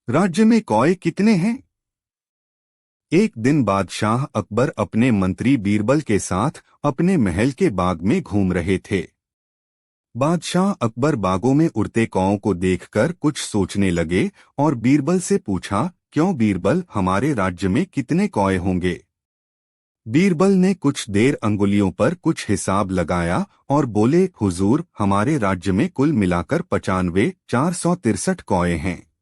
राज्य में कौए कितने हैं? एक दिन बादशाह अकबर अपने मंत्री बीरबल के साथ अपने महल के बाग में घूम रहे थे। बादशाह अकबर बागों में उड़ते कौओं को देखकर कुछ सोचने लगे और बीरबल से पूछा, क्यों बीरबल, हमारे राज्य में कितने कौए होंगे? बीरबल ने कुछ देर अंगुलियों पर कुछ हिसाब लगाया और बोले, हुजूर, हमारे राज्य में कुल मिलाकर 95,463 कौए हैं।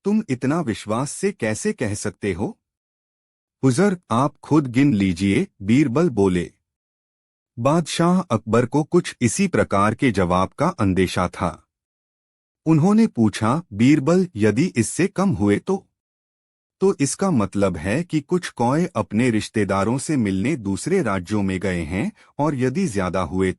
तुम इतना विश्वास से कैसे कह सकते हो? हुजूर, आप खुद गिन लीजिए, बीरबल बोले। बादशाह अकबर को कुछ इसी प्रकार के जवाब का अंदेशा था। उन्होंने पूछा, बीरबल, यदि इससे कम हुए तो इसका मतलब है कि कुछ कौए अपने रिश्तेदारों से मिलने दूसरे राज्यों में गए हैं, और यदि ज्यादा हुए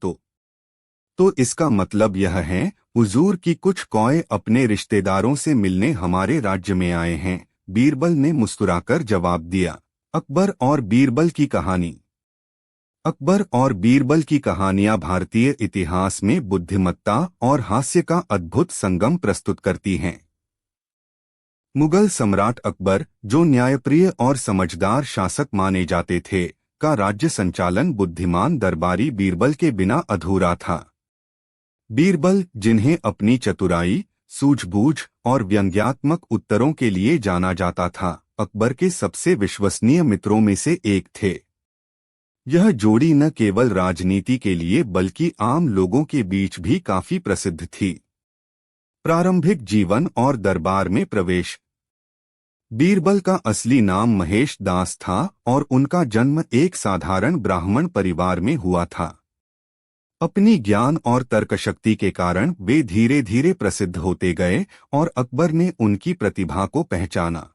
तो इसका मतलब यह है, हुजूर, कि कुछ कौए अपने रिश्तेदारों से मिलने हमारे राज्य में आए हैं। बीरबल ने मुस्कुराकर जवाब दिया। अकबर और बीरबल की कहानी। अकबर और बीरबल की कहानियां भारतीय इतिहास में बुद्धिमत्ता और हास्य का अद्भुत संगम प्रस्तुत करती हैं। मुगल सम्राट अकबर, जो न्यायप्रिय और समझदार शासक माने जाते थे, का राज्य संचालन बुद्धिमान दरबारी बीरबल के बिना अधूरा था। बीरबल, जिन्हें अपनी चतुराई, सूझबूझ और व्यंग्यात्मक उत्तरों के लिए जाना जाता था, अकबर के सबसे विश्वसनीय मित्रों में से एक थे। यह जोड़ी न केवल राजनीति के लिए बल्कि आम लोगों के बीच भी काफी प्रसिद्ध थी। प्रारंभिक जीवन और दरबार में प्रवेश। बीरबल का असली नाम महेश दास था और उनका जन्म एक साधारण ब्राह्मण परिवार में हुआ था। अपनी ज्ञान और तर्कशक्ति के कारण वे धीरे धीरे प्रसिद्ध होते गए और अकबर ने उनकी प्रतिभा को पहचाना।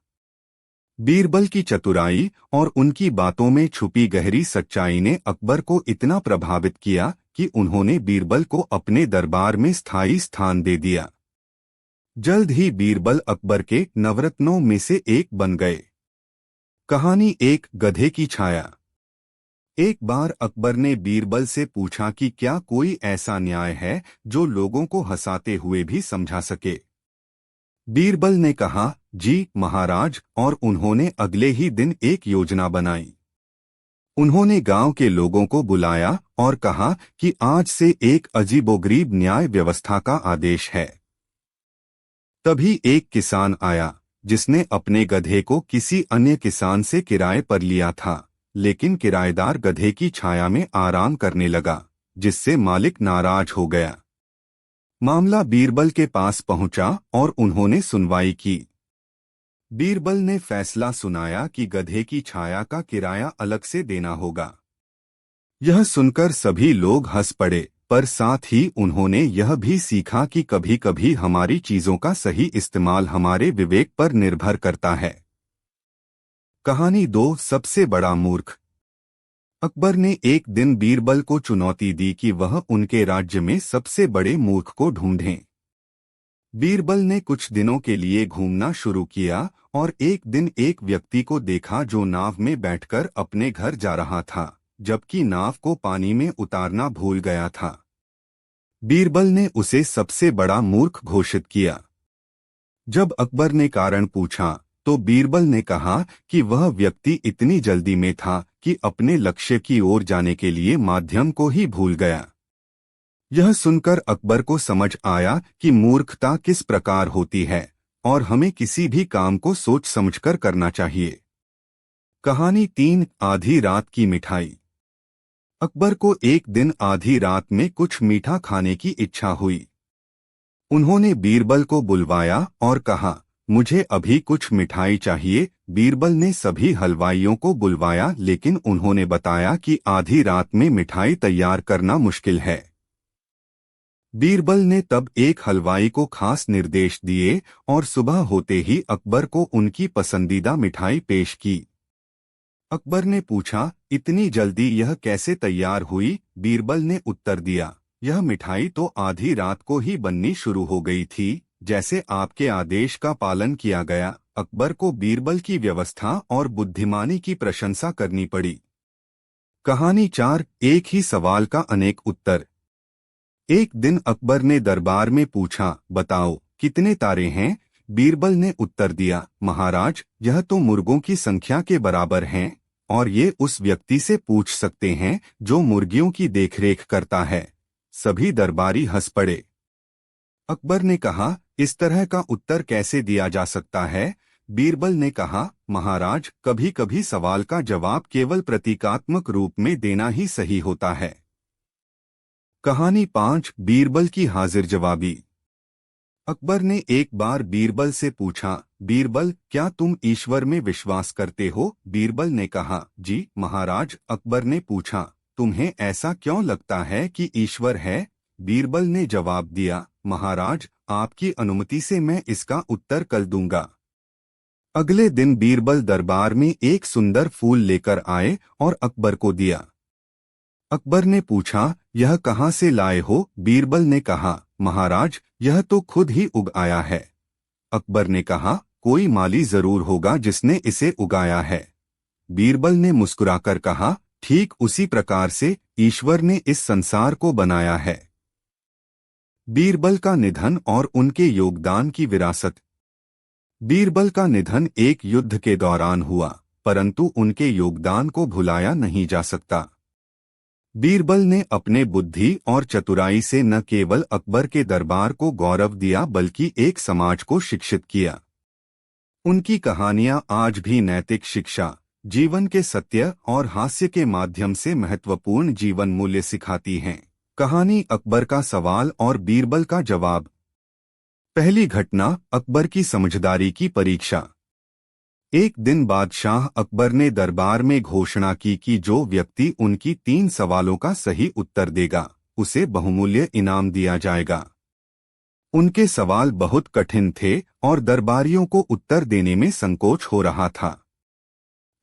बीरबल की चतुराई और उनकी बातों में छुपी गहरी सच्चाई ने अकबर को इतना प्रभावित किया कि उन्होंने बीरबल को अपने दरबार में स्थायी स्थान दे दिया। जल्द ही बीरबल अकबर के नवरत्नों में से एक बन गए। कहानी, एक गधे की छाया। एक बार अकबर ने बीरबल से पूछा कि क्या कोई ऐसा न्याय है जो लोगों को हंसाते हुए भी समझा सके। बीरबल ने कहा, जी महाराज, और उन्होंने अगले ही दिन एक योजना बनाई। उन्होंने गांव के लोगों को बुलाया और कहा कि आज से एक अजीबोगरीब न्याय व्यवस्था का आदेश है। तभी एक किसान आया, जिसने अपने गधे को किसी अन्य किसान से किराए पर लिया था, लेकिन किराएदार गधे की छाया में आराम करने लगा, जिससे मालिक नाराज हो गया। मामला बीरबल के पास पहुंचा और उन्होंने सुनवाई की। बीरबल ने फैसला सुनाया कि गधे की छाया का किराया अलग से देना होगा। यह सुनकर सभी लोग हंस पड़े, पर साथ ही उन्होंने यह भी सीखा कि कभी-कभी हमारी चीजों का सही इस्तेमाल हमारे विवेक पर निर्भर करता है। कहानी 2, सबसे बड़ा मूर्ख। अकबर ने एक दिन बीरबल को चुनौती दी कि वह उनके राज्य में सबसे बड़े मूर्ख को ढूंढें। बीरबल ने कुछ दिनों के लिए घूमना शुरू किया और एक दिन एक व्यक्ति को देखा जो नाव में बैठकर अपने घर जा रहा था, जबकि नाव को पानी में उतारना भूल गया था। बीरबल ने उसे सबसे बड़ा मूर्ख घोषित किया। जब अकबर ने कारण पूछा, तो बीरबल ने कहा कि वह व्यक्ति इतनी जल्दी में था कि अपने लक्ष्य की ओर जाने के लिए माध्यम को ही भूल गया। यह सुनकर अकबर को समझ आया कि मूर्खता किस प्रकार होती है और हमें किसी भी काम को सोच समझकर करना चाहिए। कहानी 3, आधी रात की मिठाई। अकबर को एक दिन आधी रात में कुछ मीठा खाने की इच्छा हुई। उन्होंने बीरबल को बुलवाया और कहा, मुझे अभी कुछ मिठाई चाहिए। बीरबल ने सभी हलवाइयों को बुलवाया, लेकिन उन्होंने बताया कि आधी रात में मिठाई तैयार करना मुश्किल है। बीरबल ने तब एक हलवाई को खास निर्देश दिए और सुबह होते ही अकबर को उनकी पसंदीदा मिठाई पेश की। अकबर ने पूछा, इतनी जल्दी यह कैसे तैयार हुई? बीरबल ने उत्तर दिया, यह मिठाई तो आधी रात को ही बननी शुरू हो गई थी, जैसे आपके आदेश का पालन किया गया। अकबर को बीरबल की व्यवस्था और बुद्धिमानी की प्रशंसा करनी पड़ी। कहानी 4, एक ही सवाल का अनेक उत्तर। एक दिन अकबर ने दरबार में पूछा, बताओ कितने तारे हैं? बीरबल ने उत्तर दिया, महाराज, यह तो मुर्गों की संख्या के बराबर हैं और ये उस व्यक्ति से पूछ सकते हैं जो मुर्गियों की देखरेख करता है। सभी दरबारी हंस पड़े। अकबर ने कहा, इस तरह का उत्तर कैसे दिया जा सकता है? बीरबल ने कहा, महाराज, कभी कभी सवाल का जवाब केवल प्रतीकात्मक रूप में देना ही सही होता है। कहानी 5 बीरबल की हाजिर जवाबी। अकबर ने एक बार बीरबल से पूछा, बीरबल, क्या तुम ईश्वर में विश्वास करते हो? बीरबल ने कहा, जी महाराज। अकबर ने पूछा, तुम्हें ऐसा क्यों लगता है कि ईश्वर है? बीरबल ने जवाब दिया, महाराज, आपकी अनुमति से मैं इसका उत्तर कल दूंगा। अगले दिन बीरबल दरबार में एक सुंदर फूल लेकर आए और अकबर को दिया। अकबर ने पूछा, यह कहाँ से लाए हो? बीरबल ने कहा, महाराज, यह तो खुद ही उग आया है। अकबर ने कहा, कोई माली जरूर होगा जिसने इसे उगाया है। बीरबल ने मुस्कुराकर कहा, ठीक उसी प्रकार से ईश्वर ने इस संसार को बनाया है। बीरबल का निधन और उनके योगदान की विरासत। बीरबल का निधन एक युद्ध के दौरान हुआ, परंतु उनके योगदान को भुलाया नहीं जा सकता। बीरबल ने अपने बुद्धि और चतुराई से न केवल अकबर के दरबार को गौरव दिया बल्कि एक समाज को शिक्षित किया। उनकी कहानियां आज भी नैतिक शिक्षा, जीवन के सत्य और हास्य के माध्यम से महत्वपूर्ण जीवन मूल्य सिखाती हैं। कहानी अकबर का सवाल और बीरबल का जवाब। पहली घटना, अकबर की समझदारी की परीक्षा। एक दिन बादशाह अकबर ने दरबार में घोषणा की कि जो व्यक्ति उनकी 3 सवालों का सही उत्तर देगा, उसे बहुमूल्य इनाम दिया जाएगा। उनके सवाल बहुत कठिन थे और दरबारियों को उत्तर देने में संकोच हो रहा था।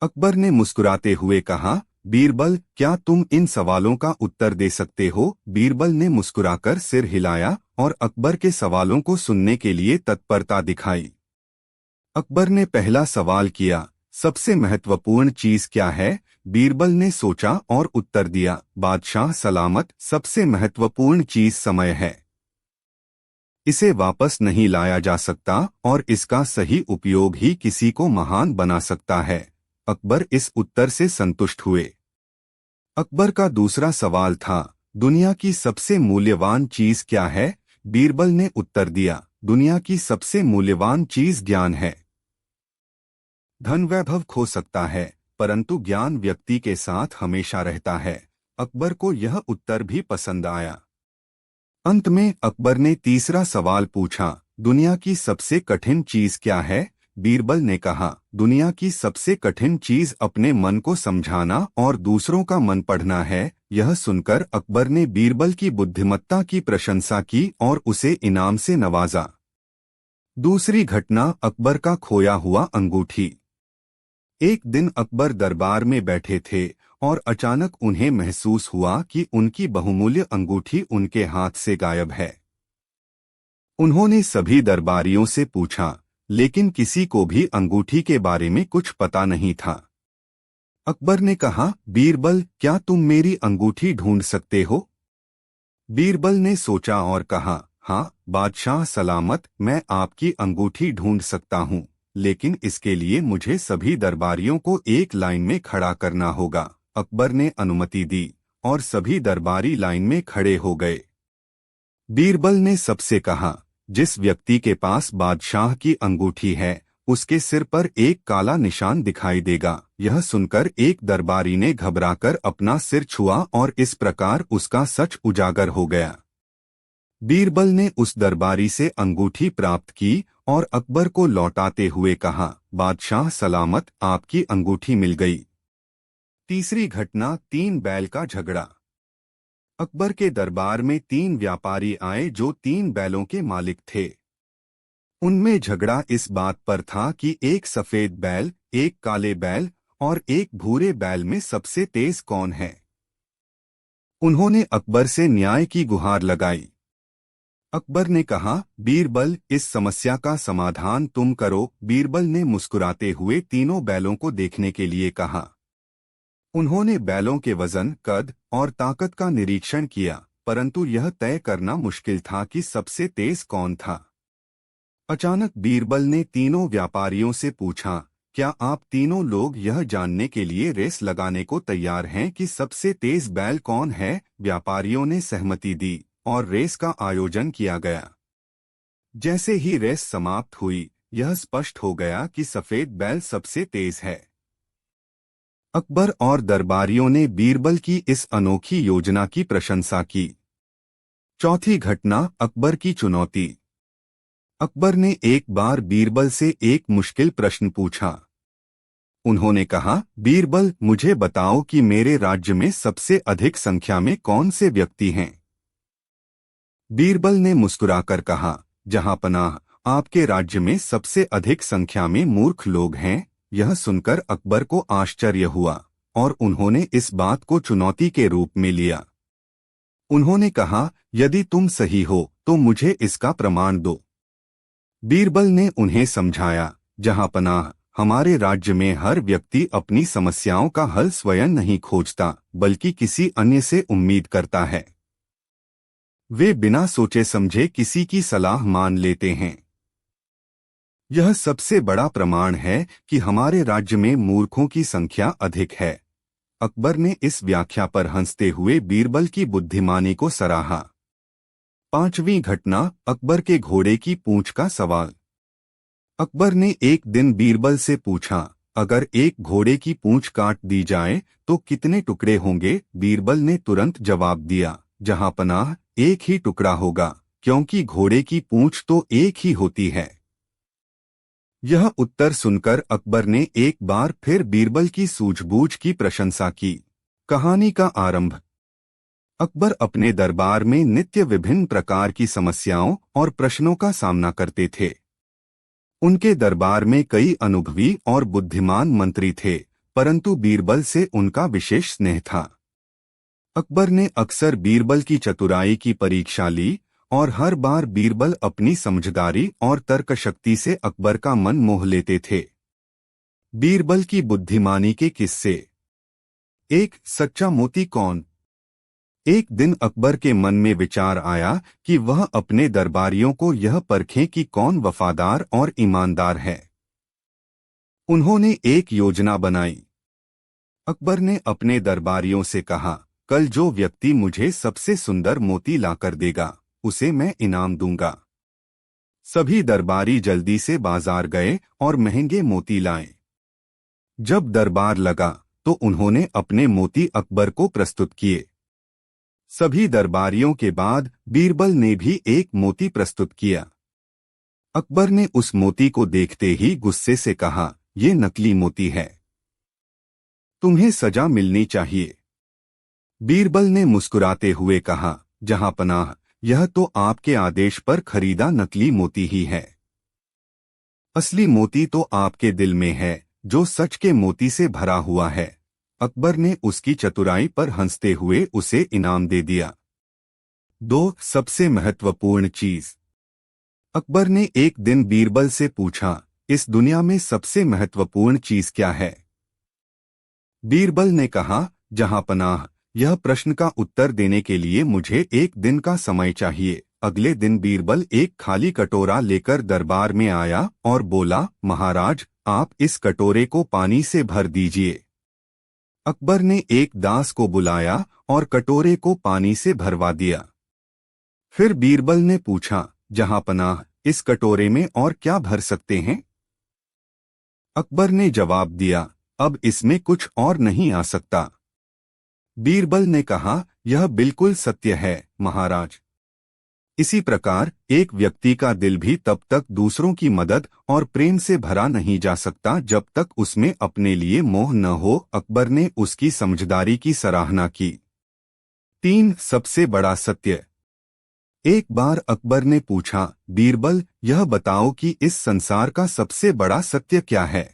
अकबर ने मुस्कुराते हुए कहा, बीरबल, क्या तुम इन सवालों का उत्तर दे सकते हो? बीरबल ने मुस्कुराकर सिर हिलाया और अकबर के सवालों को सुनने के लिए तत्परता दिखाई। अकबर ने पहला सवाल किया, सबसे महत्वपूर्ण चीज क्या है? बीरबल ने सोचा और उत्तर दिया, बादशाह सलामत, सबसे महत्वपूर्ण चीज समय है। इसे वापस नहीं लाया जा सकता और इसका सही उपयोग ही किसी को महान बना सकता है। अकबर इस उत्तर से संतुष्ट हुए। अकबर का दूसरा सवाल था, दुनिया की सबसे मूल्यवान चीज क्या है? बीरबल ने उत्तर दिया, दुनिया की सबसे मूल्यवान चीज ज्ञान है। धन वैभव खो सकता है, परंतु ज्ञान व्यक्ति के साथ हमेशा रहता है। अकबर को यह उत्तर भी पसंद आया। अंत में अकबर ने तीसरा सवाल पूछा, दुनिया की सबसे कठिन चीज क्या है? बीरबल ने कहा, दुनिया की सबसे कठिन चीज अपने मन को समझाना और दूसरों का मन पढ़ना है। यह सुनकर अकबर ने बीरबल की बुद्धिमत्ता की प्रशंसा की और उसे इनाम से नवाजा। दूसरी घटना, अकबर का खोया हुआ अंगूठी। एक दिन अकबर दरबार में बैठे थे और अचानक उन्हें महसूस हुआ कि उनकी बहुमूल्य अंगूठी उनके हाथ से गायब है। उन्होंने सभी दरबारियों से पूछा, लेकिन किसी को भी अंगूठी के बारे में कुछ पता नहीं था। अकबर ने कहा, बीरबल, क्या तुम मेरी अंगूठी ढूंढ सकते हो? बीरबल ने सोचा और कहा, हाँ बादशाह सलामत, मैं आपकी अंगूठी ढूंढ सकता हूँ, लेकिन इसके लिए मुझे सभी दरबारियों को एक लाइन में खड़ा करना होगा। अकबर ने अनुमति दी और सभी दरबारी लाइन में खड़े हो गए। बीरबल ने सबसे कहा, जिस व्यक्ति के पास बादशाह की अंगूठी है, उसके सिर पर एक काला निशान दिखाई देगा। यह सुनकर एक दरबारी ने घबराकर अपना सिर छुआ और इस प्रकार उसका सच उजागर हो गया। बीरबल ने उस दरबारी से अंगूठी प्राप्त की और अकबर को लौटाते हुए कहा, बादशाह सलामत, आपकी अंगूठी मिल गई। तीसरी घटना, 3 बैल का झगड़ा। अकबर के दरबार में 3 व्यापारी आए जो 3 बैलों के मालिक थे। उनमें झगड़ा इस बात पर था कि एक सफेद बैल, एक काले बैल और एक भूरे बैल में सबसे तेज कौन है। उन्होंने अकबर से न्याय की गुहार लगाई। अकबर ने कहा, बीरबल, इस समस्या का समाधान तुम करो। बीरबल ने मुस्कुराते हुए तीनों बैलों को देखने के लिए कहा। उन्होंने बैलों के वजन, कद और ताकत का निरीक्षण किया, परंतु यह तय करना मुश्किल था कि सबसे तेज कौन था। अचानक बीरबल ने तीनों व्यापारियों से पूछा, क्या आप तीनों लोग यह जानने के लिए रेस लगाने को तैयार हैं कि सबसे तेज बैल कौन है? व्यापारियों ने सहमति दी और रेस का आयोजन किया गया। जैसे ही रेस समाप्त हुई, यह स्पष्ट हो गया कि सफेद बैल सबसे तेज है। अकबर और दरबारियों ने बीरबल की इस अनोखी योजना की प्रशंसा की। चौथी घटना, अकबर की चुनौती। अकबर ने एक बार बीरबल से एक मुश्किल प्रश्न पूछा। उन्होंने कहा, बीरबल, मुझे बताओ कि मेरे राज्य में सबसे अधिक संख्या में कौन से व्यक्ति हैं? बीरबल ने मुस्कुराकर कहा, जहांपनाह, आपके राज्य में सबसे अधिक संख्या में मूर्ख लोग हैं। यह सुनकर अकबर को आश्चर्य हुआ और उन्होंने इस बात को चुनौती के रूप में लिया। उन्होंने कहा, यदि तुम सही हो तो मुझे इसका प्रमाण दो। बीरबल ने उन्हें समझाया, जहांपनाह, हमारे राज्य में हर व्यक्ति अपनी समस्याओं का हल स्वयं नहीं खोजता, बल्कि किसी अन्य से उम्मीद करता है। वे बिना सोचे समझे किसी की सलाह मान लेते हैं। यह सबसे बड़ा प्रमाण है कि हमारे राज्य में मूर्खों की संख्या अधिक है। अकबर ने इस व्याख्या पर हंसते हुए बीरबल की बुद्धिमानी को सराहा। पांचवीं घटना, अकबर के घोड़े की पूंछ का सवाल। अकबर ने एक दिन बीरबल से पूछा, अगर एक घोड़े की पूंछ काट दी जाए तो कितने टुकड़े होंगे? बीरबल ने तुरंत जवाब दिया, जहांपनाह, एक ही टुकड़ा होगा, क्योंकि घोड़े की पूंछ तो एक ही होती है। यह उत्तर सुनकर अकबर ने एक बार फिर बीरबल की सूझबूझ की प्रशंसा की। कहानी का आरंभ। अकबर अपने दरबार में नित्य विभिन्न प्रकार की समस्याओं और प्रश्नों का सामना करते थे। उनके दरबार में कई अनुभवी और बुद्धिमान मंत्री थे, परंतु बीरबल से उनका विशेष स्नेह था। अकबर ने अक्सर बीरबल की चतुराई की परीक्षा ली और हर बार बीरबल अपनी समझदारी और तर्कशक्ति से अकबर का मन मोह लेते थे। बीरबल की बुद्धिमानी के किस्से। एक, सच्चा मोती कौन? एक दिन अकबर के मन में विचार आया कि वह अपने दरबारियों को यह परखें कि कौन वफादार और ईमानदार है। उन्होंने एक योजना बनाई। अकबर ने अपने दरबारियों से कहा, कल जो व्यक्ति मुझे सबसे सुंदर मोती लाकर देगा, उसे मैं इनाम दूंगा। सभी दरबारी जल्दी से बाजार गए और महंगे मोती लाए। जब दरबार लगा तो उन्होंने अपने मोती अकबर को प्रस्तुत किए। सभी दरबारियों के बाद बीरबल ने भी एक मोती प्रस्तुत किया। अकबर ने उस मोती को देखते ही गुस्से से कहा, ये नकली मोती है, तुम्हें सजा मिलनी चाहिए। बीरबल ने मुस्कुराते हुए कहा, जहांपनाह, यह तो आपके आदेश पर खरीदा नकली मोती ही है। असली मोती तो आपके दिल में है, जो सच के मोती से भरा हुआ है। अकबर ने उसकी चतुराई पर हंसते हुए उसे इनाम दे दिया। 2, सबसे महत्वपूर्ण चीज। अकबर ने एक दिन बीरबल से पूछा, इस दुनिया में सबसे महत्वपूर्ण चीज क्या है? बीरबल ने कहा, जहांपनाह, यह प्रश्न का उत्तर देने के लिए मुझे एक दिन का समय चाहिए। अगले दिन बीरबल एक खाली कटोरा लेकर दरबार में आया और बोला, महाराज, आप इस कटोरे को पानी से भर दीजिए। अकबर ने एक दास को बुलाया और कटोरे को पानी से भरवा दिया। फिर बीरबल ने पूछा, जहांपनाह, इस कटोरे में और क्या भर सकते हैं? अकबर ने जवाब दिया, अब इसमें कुछ और नहीं आ सकता। बीरबल ने कहा, यह बिल्कुल सत्य है, महाराज। इसी प्रकार एक व्यक्ति का दिल भी तब तक दूसरों की मदद और प्रेम से भरा नहीं जा सकता जब तक उसमें अपने लिए मोह न हो। अकबर ने उसकी समझदारी की सराहना की। 3, सबसे बड़ा सत्य। एक बार अकबर ने पूछा, बीरबल, यह बताओ कि इस संसार का सबसे बड़ा सत्य क्या है?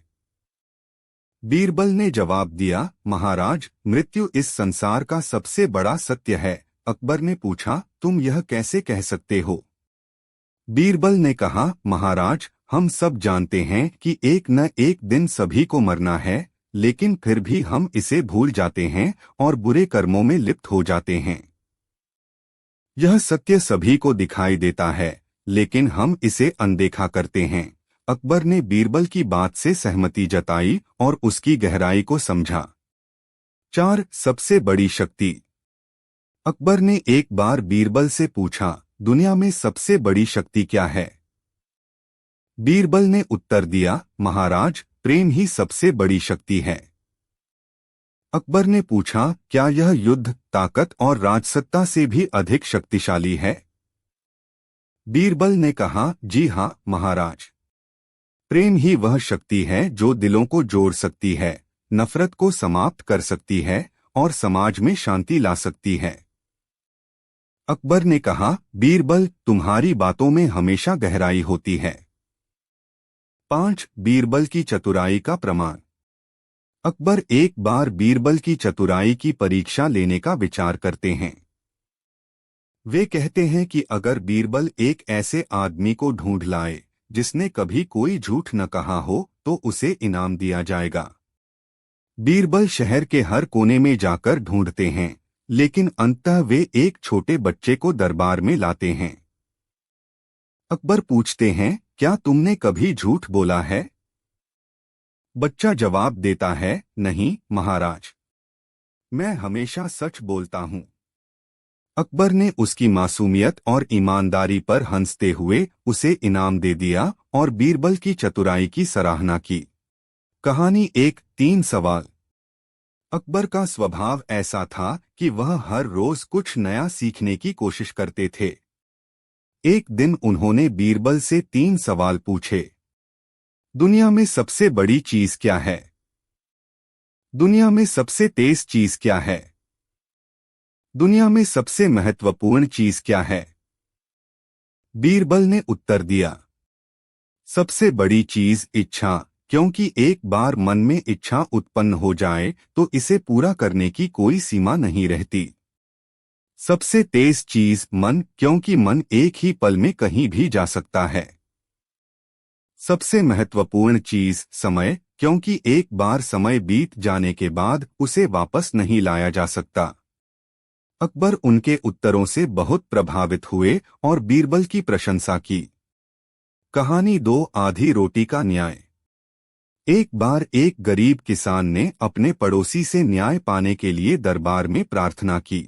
बीरबल ने जवाब दिया, महाराज, मृत्यु इस संसार का सबसे बड़ा सत्य है। अकबर ने पूछा, तुम यह कैसे कह सकते हो? बीरबल ने कहा, महाराज, हम सब जानते हैं कि एक न एक दिन सभी को मरना है, लेकिन फिर भी हम इसे भूल जाते हैं और बुरे कर्मों में लिप्त हो जाते हैं। यह सत्य सभी को दिखाई देता है, लेकिन हम इसे अनदेखा करते हैं। अकबर ने बीरबल की बात से सहमति जताई और उसकी गहराई को समझा। 4. सबसे बड़ी शक्ति। अकबर ने एक बार बीरबल से पूछा, दुनिया में सबसे बड़ी शक्ति क्या है? बीरबल ने उत्तर दिया, महाराज, प्रेम ही सबसे बड़ी शक्ति है। अकबर ने पूछा, क्या यह युद्ध, ताकत और राजसत्ता से भी अधिक शक्तिशाली है? बीरबल ने कहा, जी हाँ महाराज। प्रेम ही वह शक्ति है जो दिलों को जोड़ सकती है, नफरत को समाप्त कर सकती है और समाज में शांति ला सकती है। अकबर ने कहा, बीरबल, तुम्हारी बातों में हमेशा गहराई होती है। 5. बीरबल की चतुराई का प्रमाण। अकबर एक बार बीरबल की चतुराई की परीक्षा लेने का विचार करते हैं। वे कहते हैं कि अगर बीरबल एक ऐसे आदमी को ढूंढ लाए जिसने कभी कोई झूठ न कहा हो तो उसे इनाम दिया जाएगा। बीरबल शहर के हर कोने में जाकर ढूंढते हैं, लेकिन अंततः वे एक छोटे बच्चे को दरबार में लाते हैं। अकबर पूछते हैं, क्या तुमने कभी झूठ बोला है? बच्चा जवाब देता है, नहीं महाराज, मैं हमेशा सच बोलता हूँ। अकबर ने उसकी मासूमियत और ईमानदारी पर हंसते हुए उसे इनाम दे दिया और बीरबल की चतुराई की सराहना की। कहानी 1. 3 सवाल। अकबर का स्वभाव ऐसा था कि वह हर रोज कुछ नया सीखने की कोशिश करते थे। एक दिन उन्होंने बीरबल से 3 सवाल पूछे। दुनिया में सबसे बड़ी चीज क्या है? दुनिया में सबसे तेज चीज क्या है? दुनिया में सबसे महत्वपूर्ण चीज क्या है? बीरबल ने उत्तर दिया, सबसे बड़ी चीज इच्छा, क्योंकि एक बार मन में इच्छा उत्पन्न हो जाए तो इसे पूरा करने की कोई सीमा नहीं रहती। सबसे तेज चीज मन, क्योंकि मन एक ही पल में कहीं भी जा सकता है। सबसे महत्वपूर्ण चीज समय, क्योंकि एक बार समय बीत जाने के बाद उसे वापस नहीं लाया जा सकता। अकबर उनके उत्तरों से बहुत प्रभावित हुए और बीरबल की प्रशंसा की। कहानी 2. आधी रोटी का न्याय। एक बार एक गरीब किसान ने अपने पड़ोसी से न्याय पाने के लिए दरबार में प्रार्थना की।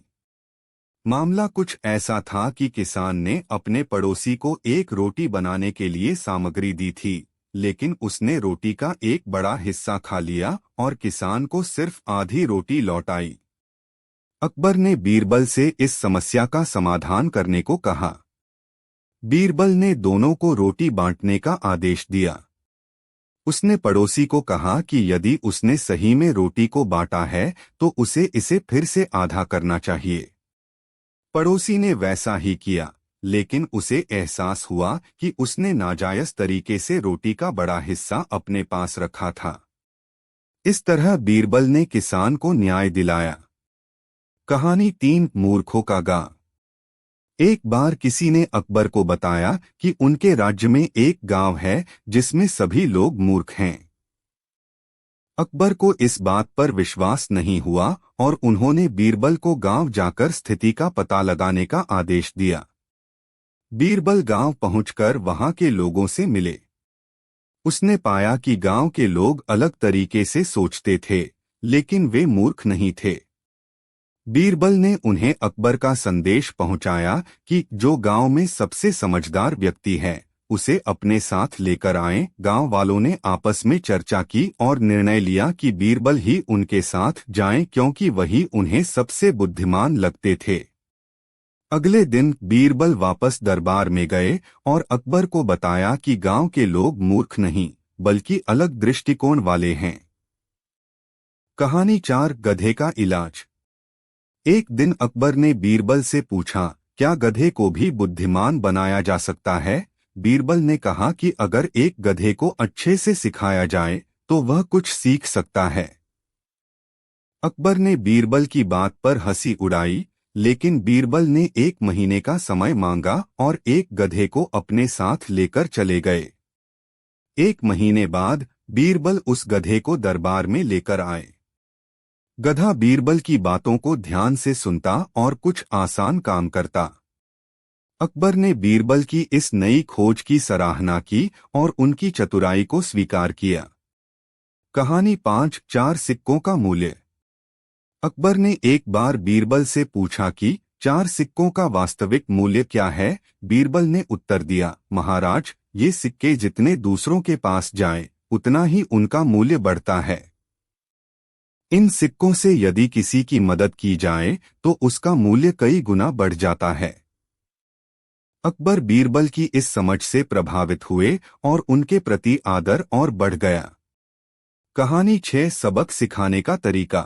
मामला कुछ ऐसा था कि किसान ने अपने पड़ोसी को एक रोटी बनाने के लिए सामग्री दी थी, लेकिन उसने रोटी का एक बड़ा हिस्सा खा लिया और किसान को सिर्फ आधी रोटी लौटाई। अकबर ने बीरबल से इस समस्या का समाधान करने को कहा। बीरबल ने दोनों को रोटी बांटने का आदेश दिया। उसने पड़ोसी को कहा कि यदि उसने सही में रोटी को बांटा है तो उसे इसे फिर से आधा करना चाहिए। पड़ोसी ने वैसा ही किया, लेकिन उसे एहसास हुआ कि उसने नाजायज तरीके से रोटी का बड़ा हिस्सा अपने पास रखा था। इस तरह बीरबल ने किसान को न्याय दिलाया। कहानी 3. मूर्खों का गांव। एक बार किसी ने अकबर को बताया कि उनके राज्य में एक गांव है जिसमें सभी लोग मूर्ख हैं। अकबर को इस बात पर विश्वास नहीं हुआ और उन्होंने बीरबल को गांव जाकर स्थिति का पता लगाने का आदेश दिया। बीरबल गांव पहुंचकर वहां के लोगों से मिले। उसने पाया कि गांव के लोग अलग तरीके से सोचते थे, लेकिन वे मूर्ख नहीं थे। बीरबल ने उन्हें अकबर का संदेश पहुंचाया कि जो गांव में सबसे समझदार व्यक्ति है उसे अपने साथ लेकर आएं। गांव वालों ने आपस में चर्चा की और निर्णय लिया कि बीरबल ही उनके साथ जाएं, क्योंकि वही उन्हें सबसे बुद्धिमान लगते थे। अगले दिन बीरबल वापस दरबार में गए और अकबर को बताया कि गांव के लोग मूर्ख नहीं बल्कि अलग दृष्टिकोण वाले हैं। कहानी 4. गधे का इलाज। एक दिन अकबर ने बीरबल से पूछा, क्या गधे को भी बुद्धिमान बनाया जा सकता है? बीरबल ने कहा कि अगर एक गधे को अच्छे से सिखाया जाए तो वह कुछ सीख सकता है। अकबर ने बीरबल की बात पर हंसी उड़ाई, लेकिन बीरबल ने 1 महीने का समय मांगा और एक गधे को अपने साथ लेकर चले गए। 1 महीने बाद बीरबल उस गधे को दरबार में लेकर आए। गधा बीरबल की बातों को ध्यान से सुनता और कुछ आसान काम करता। अकबर ने बीरबल की इस नई खोज की सराहना की और उनकी चतुराई को स्वीकार किया। कहानी 5 4 सिक्कों का मूल्य। अकबर ने एक बार बीरबल से पूछा कि 4 सिक्कों का वास्तविक मूल्य क्या है। बीरबल ने उत्तर दिया, महाराज, ये सिक्के जितने दूसरों के पास जाएं, उतना ही उनका मूल्य बढ़ता है। इन सिक्कों से यदि किसी की मदद की जाए तो उसका मूल्य कई गुना बढ़ जाता है। अकबर बीरबल की इस समझ से प्रभावित हुए और उनके प्रति आदर और बढ़ गया। कहानी 6 सबक सिखाने का तरीका।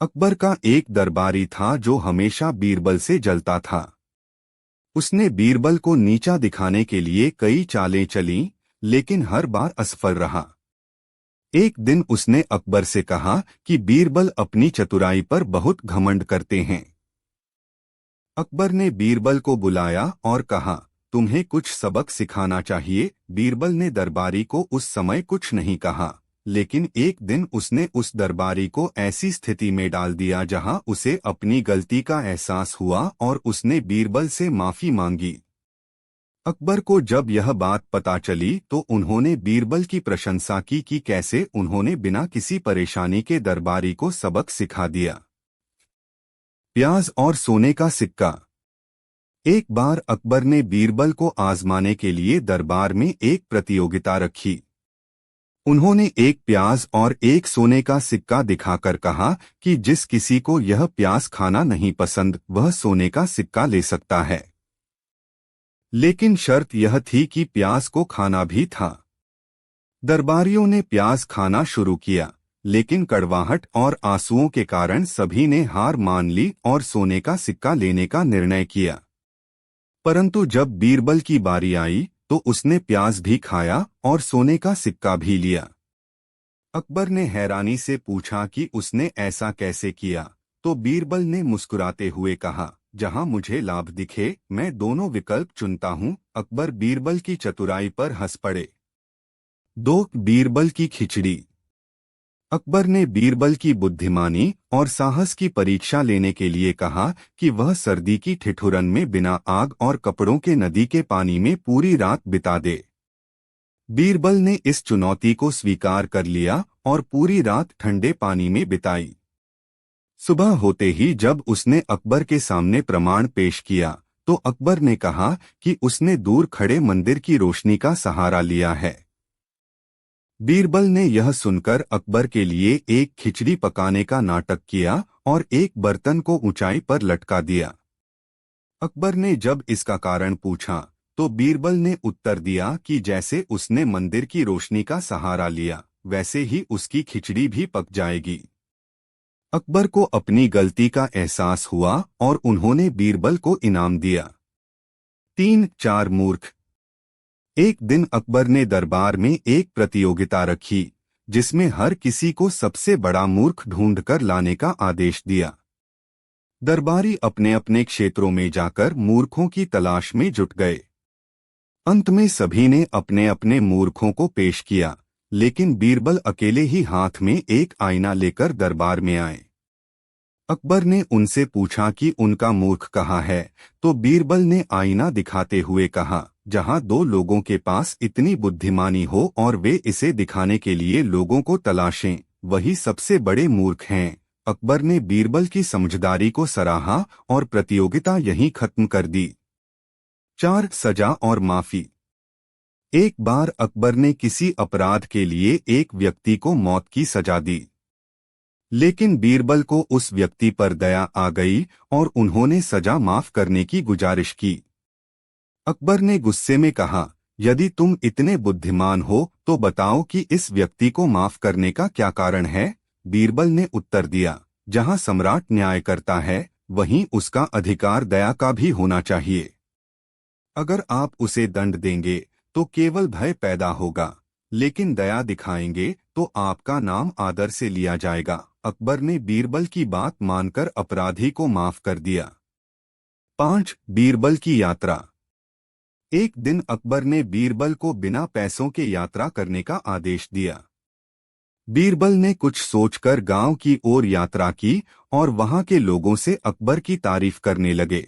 अकबर का एक दरबारी था जो हमेशा बीरबल से जलता था। उसने बीरबल को नीचा दिखाने के लिए कई चालें चलीं, लेकिन हर बार असफल रहा। एक दिन उसने अकबर से कहा कि बीरबल अपनी चतुराई पर बहुत घमंड करते हैं। अकबर ने बीरबल को बुलाया और कहा, तुम्हें कुछ सबक सिखाना चाहिए। बीरबल ने दरबारी को उस समय कुछ नहीं कहा, लेकिन एक दिन उसने उस दरबारी को ऐसी स्थिति में डाल दिया जहां उसे अपनी गलती का एहसास हुआ और उसने बीरबल से माफी मांगी। अकबर को जब यह बात पता चली तो उन्होंने बीरबल की प्रशंसा की कि कैसे उन्होंने बिना किसी परेशानी के दरबारी को सबक सिखा दिया। प्याज और सोने का सिक्का। एक बार अकबर ने बीरबल को आजमाने के लिए दरबार में एक प्रतियोगिता रखी। उन्होंने एक प्याज और एक सोने का सिक्का दिखाकर कहा कि जिस किसी को यह प्याज खाना नहीं पसंद वह सोने का सिक्का ले सकता है। लेकिन शर्त यह थी कि प्याज को खाना भी था। दरबारियों ने प्याज खाना शुरू किया, लेकिन कड़वाहट और आंसुओं के कारण सभी ने हार मान ली और सोने का सिक्का लेने का निर्णय किया। परंतु जब बीरबल की बारी आई तो उसने प्याज भी खाया और सोने का सिक्का भी लिया। अकबर ने हैरानी से पूछा कि उसने ऐसा कैसे किया, तो बीरबल ने मुस्कुराते हुए कहा, जहां मुझे लाभ दिखे मैं दोनों विकल्प चुनता हूं। अकबर बीरबल की चतुराई पर हंस पड़े। 2 बीरबल की खिचड़ी। अकबर ने बीरबल की बुद्धिमानी और साहस की परीक्षा लेने के लिए कहा कि वह सर्दी की ठिठुरन में बिना आग और कपड़ों के नदी के पानी में पूरी रात बिता दे। बीरबल ने इस चुनौती को स्वीकार कर लिया और पूरी रात ठंडे पानी में बिताई। सुबह होते ही जब उसने अकबर के सामने प्रमाण पेश किया तो अकबर ने कहा कि उसने दूर खड़े मंदिर की रोशनी का सहारा लिया है। बीरबल ने यह सुनकर अकबर के लिए एक खिचड़ी पकाने का नाटक किया और एक बर्तन को ऊंचाई पर लटका दिया। अकबर ने जब इसका कारण पूछा तो बीरबल ने उत्तर दिया कि जैसे उसने मंदिर की रोशनी का सहारा लिया वैसे ही उसकी खिचड़ी भी पक जाएगी। अकबर को अपनी गलती का एहसास हुआ और उन्होंने बीरबल को इनाम दिया। 3 4 मूर्ख। एक दिन अकबर ने दरबार में एक प्रतियोगिता रखी जिसमें हर किसी को सबसे बड़ा मूर्ख ढूंढकर लाने का आदेश दिया। दरबारी अपने अपने क्षेत्रों में जाकर मूर्खों की तलाश में जुट गए। अंत में सभी ने अपने अपने मूर्खों को पेश किया, लेकिन बीरबल अकेले ही हाथ में एक आईना लेकर दरबार में आए। अकबर ने उनसे पूछा कि उनका मूर्ख कहाँ है, तो बीरबल ने आईना दिखाते हुए कहा, जहां 2 लोगों के पास इतनी बुद्धिमानी हो और वे इसे दिखाने के लिए लोगों को तलाशें, वही सबसे बड़े मूर्ख हैं। अकबर ने बीरबल की समझदारी को सराहा और प्रतियोगिता यहीं खत्म कर दी। 4 सजा और माफी। एक बार अकबर ने किसी अपराध के लिए एक व्यक्ति को मौत की सजा दी, लेकिन बीरबल को उस व्यक्ति पर दया आ गई और उन्होंने सजा माफ करने की गुजारिश की। अकबर ने गुस्से में कहा, यदि तुम इतने बुद्धिमान हो तो बताओ कि इस व्यक्ति को माफ करने का क्या कारण है। बीरबल ने उत्तर दिया, जहां सम्राट न्याय करता है वहीं उसका अधिकार दया का भी होना चाहिए। अगर आप उसे दंड देंगे तो केवल भय पैदा होगा, लेकिन दया दिखाएंगे तो आपका नाम आदर से लिया जाएगा। अकबर ने बीरबल की बात मानकर अपराधी को माफ कर दिया। 5 बीरबल की यात्रा। एक दिन अकबर ने बीरबल को बिना पैसों के यात्रा करने का आदेश दिया। बीरबल ने कुछ सोचकर गांव की ओर यात्रा की और वहां के लोगों से अकबर की तारीफ करने लगे।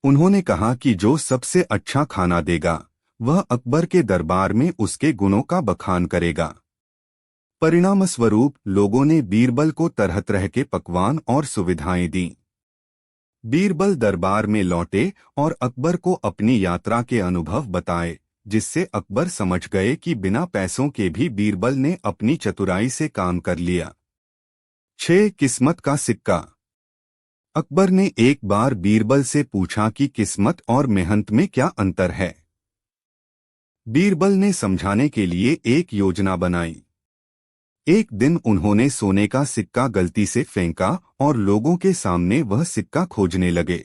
उन्होंने कहा कि जो सबसे अच्छा खाना देगा वह अकबर के दरबार में उसके गुणों का बखान करेगा। परिणामस्वरूप लोगों ने बीरबल को तरह तरह के पकवान और सुविधाएं दी। बीरबल दरबार में लौटे और अकबर को अपनी यात्रा के अनुभव बताए, जिससे अकबर समझ गए कि बिना पैसों के भी बीरबल ने अपनी चतुराई से काम कर लिया। 6 किस्मत का सिक्का। अकबर ने एक बार बीरबल से पूछा कि किस्मत और मेहनत में क्या अंतर है। बीरबल ने समझाने के लिए एक योजना बनाई। एक दिन उन्होंने सोने का सिक्का गलती से फेंका और लोगों के सामने वह सिक्का खोजने लगे।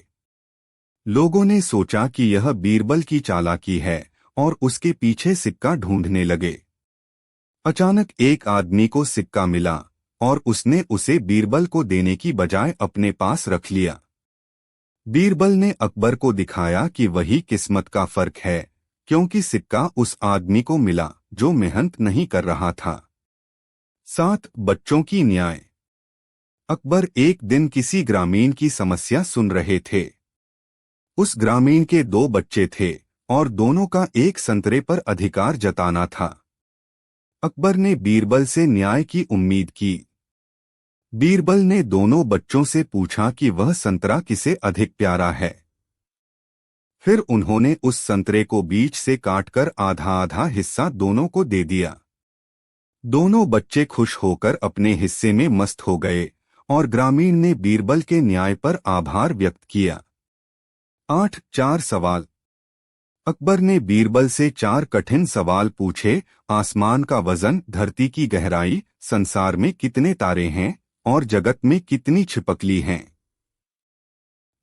लोगों ने सोचा कि यह बीरबल की चालाकी है और उसके पीछे सिक्का ढूंढने लगे। अचानक एक आदमी को सिक्का मिला और उसने उसे बीरबल को देने की बजाय अपने पास रख लिया। बीरबल ने अकबर को दिखाया कि वही किस्मत का फर्क है, क्योंकि सिक्का उस आदमी को मिला जो मेहनत नहीं कर रहा था। 7 बच्चों की न्याय। अकबर एक दिन किसी ग्रामीण की समस्या सुन रहे थे। उस ग्रामीण के 2 बच्चे थे और दोनों का एक संतरे पर अधिकार जताना था। अकबर ने बीरबल से न्याय की उम्मीद की। बीरबल ने दोनों बच्चों से पूछा कि वह संतरा किसे अधिक प्यारा है। फिर उन्होंने उस संतरे को बीच से काटकर आधा आधा हिस्सा दोनों को दे दिया। दोनों बच्चे खुश होकर अपने हिस्से में मस्त हो गए और ग्रामीण ने बीरबल के न्याय पर आभार व्यक्त किया। 8 4 सवाल। अकबर ने बीरबल से 4 कठिन सवाल पूछे। आसमान का वजन, धरती की गहराई, संसार में कितने तारे हैं और जगत में कितनी छिपकली हैं।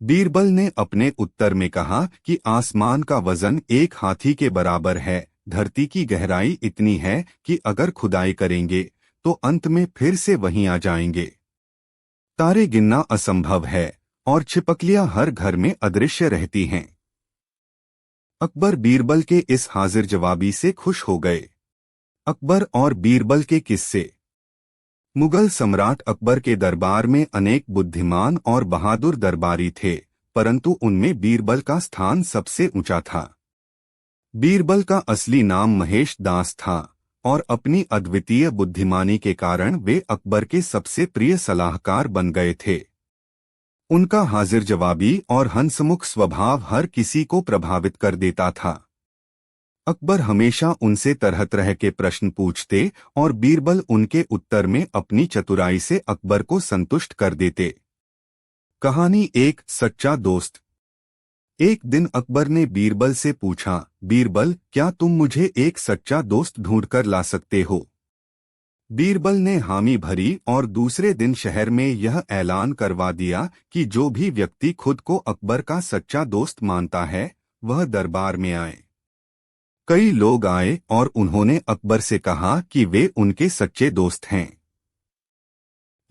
बीरबल ने अपने उत्तर में कहा कि आसमान का वजन एक हाथी के बराबर है, धरती की गहराई इतनी है कि अगर खुदाई करेंगे तो अंत में फिर से वहीं आ जाएंगे। तारे गिनना असंभव है और छिपकलियां हर घर में अदृश्य रहती हैं। अकबर बीरबल के इस हाजिर जवाबी से खुश हो गए। अकबर और बीरबल के किस्से। मुगल सम्राट अकबर के दरबार में अनेक बुद्धिमान और बहादुर दरबारी थे, परंतु उनमें बीरबल का स्थान सबसे ऊंचा था। बीरबल का असली नाम महेश दास था और अपनी अद्वितीय बुद्धिमानी के कारण वे अकबर के सबसे प्रिय सलाहकार बन गए थे। उनका हाजिर जवाबी और हंसमुख स्वभाव हर किसी को प्रभावित कर देता था। अकबर हमेशा उनसे तरह तरह के प्रश्न पूछते और बीरबल उनके उत्तर में अपनी चतुराई से अकबर को संतुष्ट कर देते। कहानी एक सच्चा दोस्त। एक दिन अकबर ने बीरबल से पूछा, बीरबल, क्या तुम मुझे एक सच्चा दोस्त ढूंढकर ला सकते हो? बीरबल ने हामी भरी और दूसरे दिन शहर में यह ऐलान करवा दिया कि जो भी व्यक्ति खुद को अकबर का सच्चा दोस्त मानता है वह दरबार में आए। कई लोग आए और उन्होंने अकबर से कहा कि वे उनके सच्चे दोस्त हैं।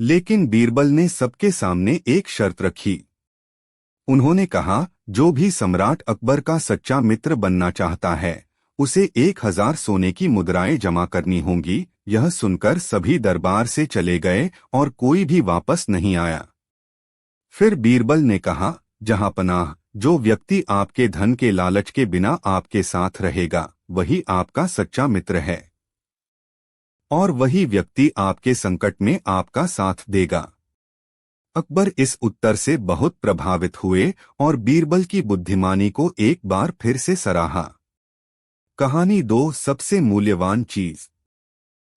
लेकिन बीरबल ने सबके सामने एक शर्त रखी। उन्होंने कहा, जो भी सम्राट अकबर का सच्चा मित्र बनना चाहता है उसे 1000 सोने की मुद्राएं जमा करनी होंगी। यह सुनकर सभी दरबार से चले गए और कोई भी वापस नहीं आया। फिर बीरबल ने कहा, जहांपनाह, जो व्यक्ति आपके धन के लालच के बिना आपके साथ रहेगा वही आपका सच्चा मित्र है और वही व्यक्ति आपके संकट में आपका साथ देगा। अकबर इस उत्तर से बहुत प्रभावित हुए और बीरबल की बुद्धिमानी को एक बार फिर से सराहा। कहानी 2 सबसे मूल्यवान चीज।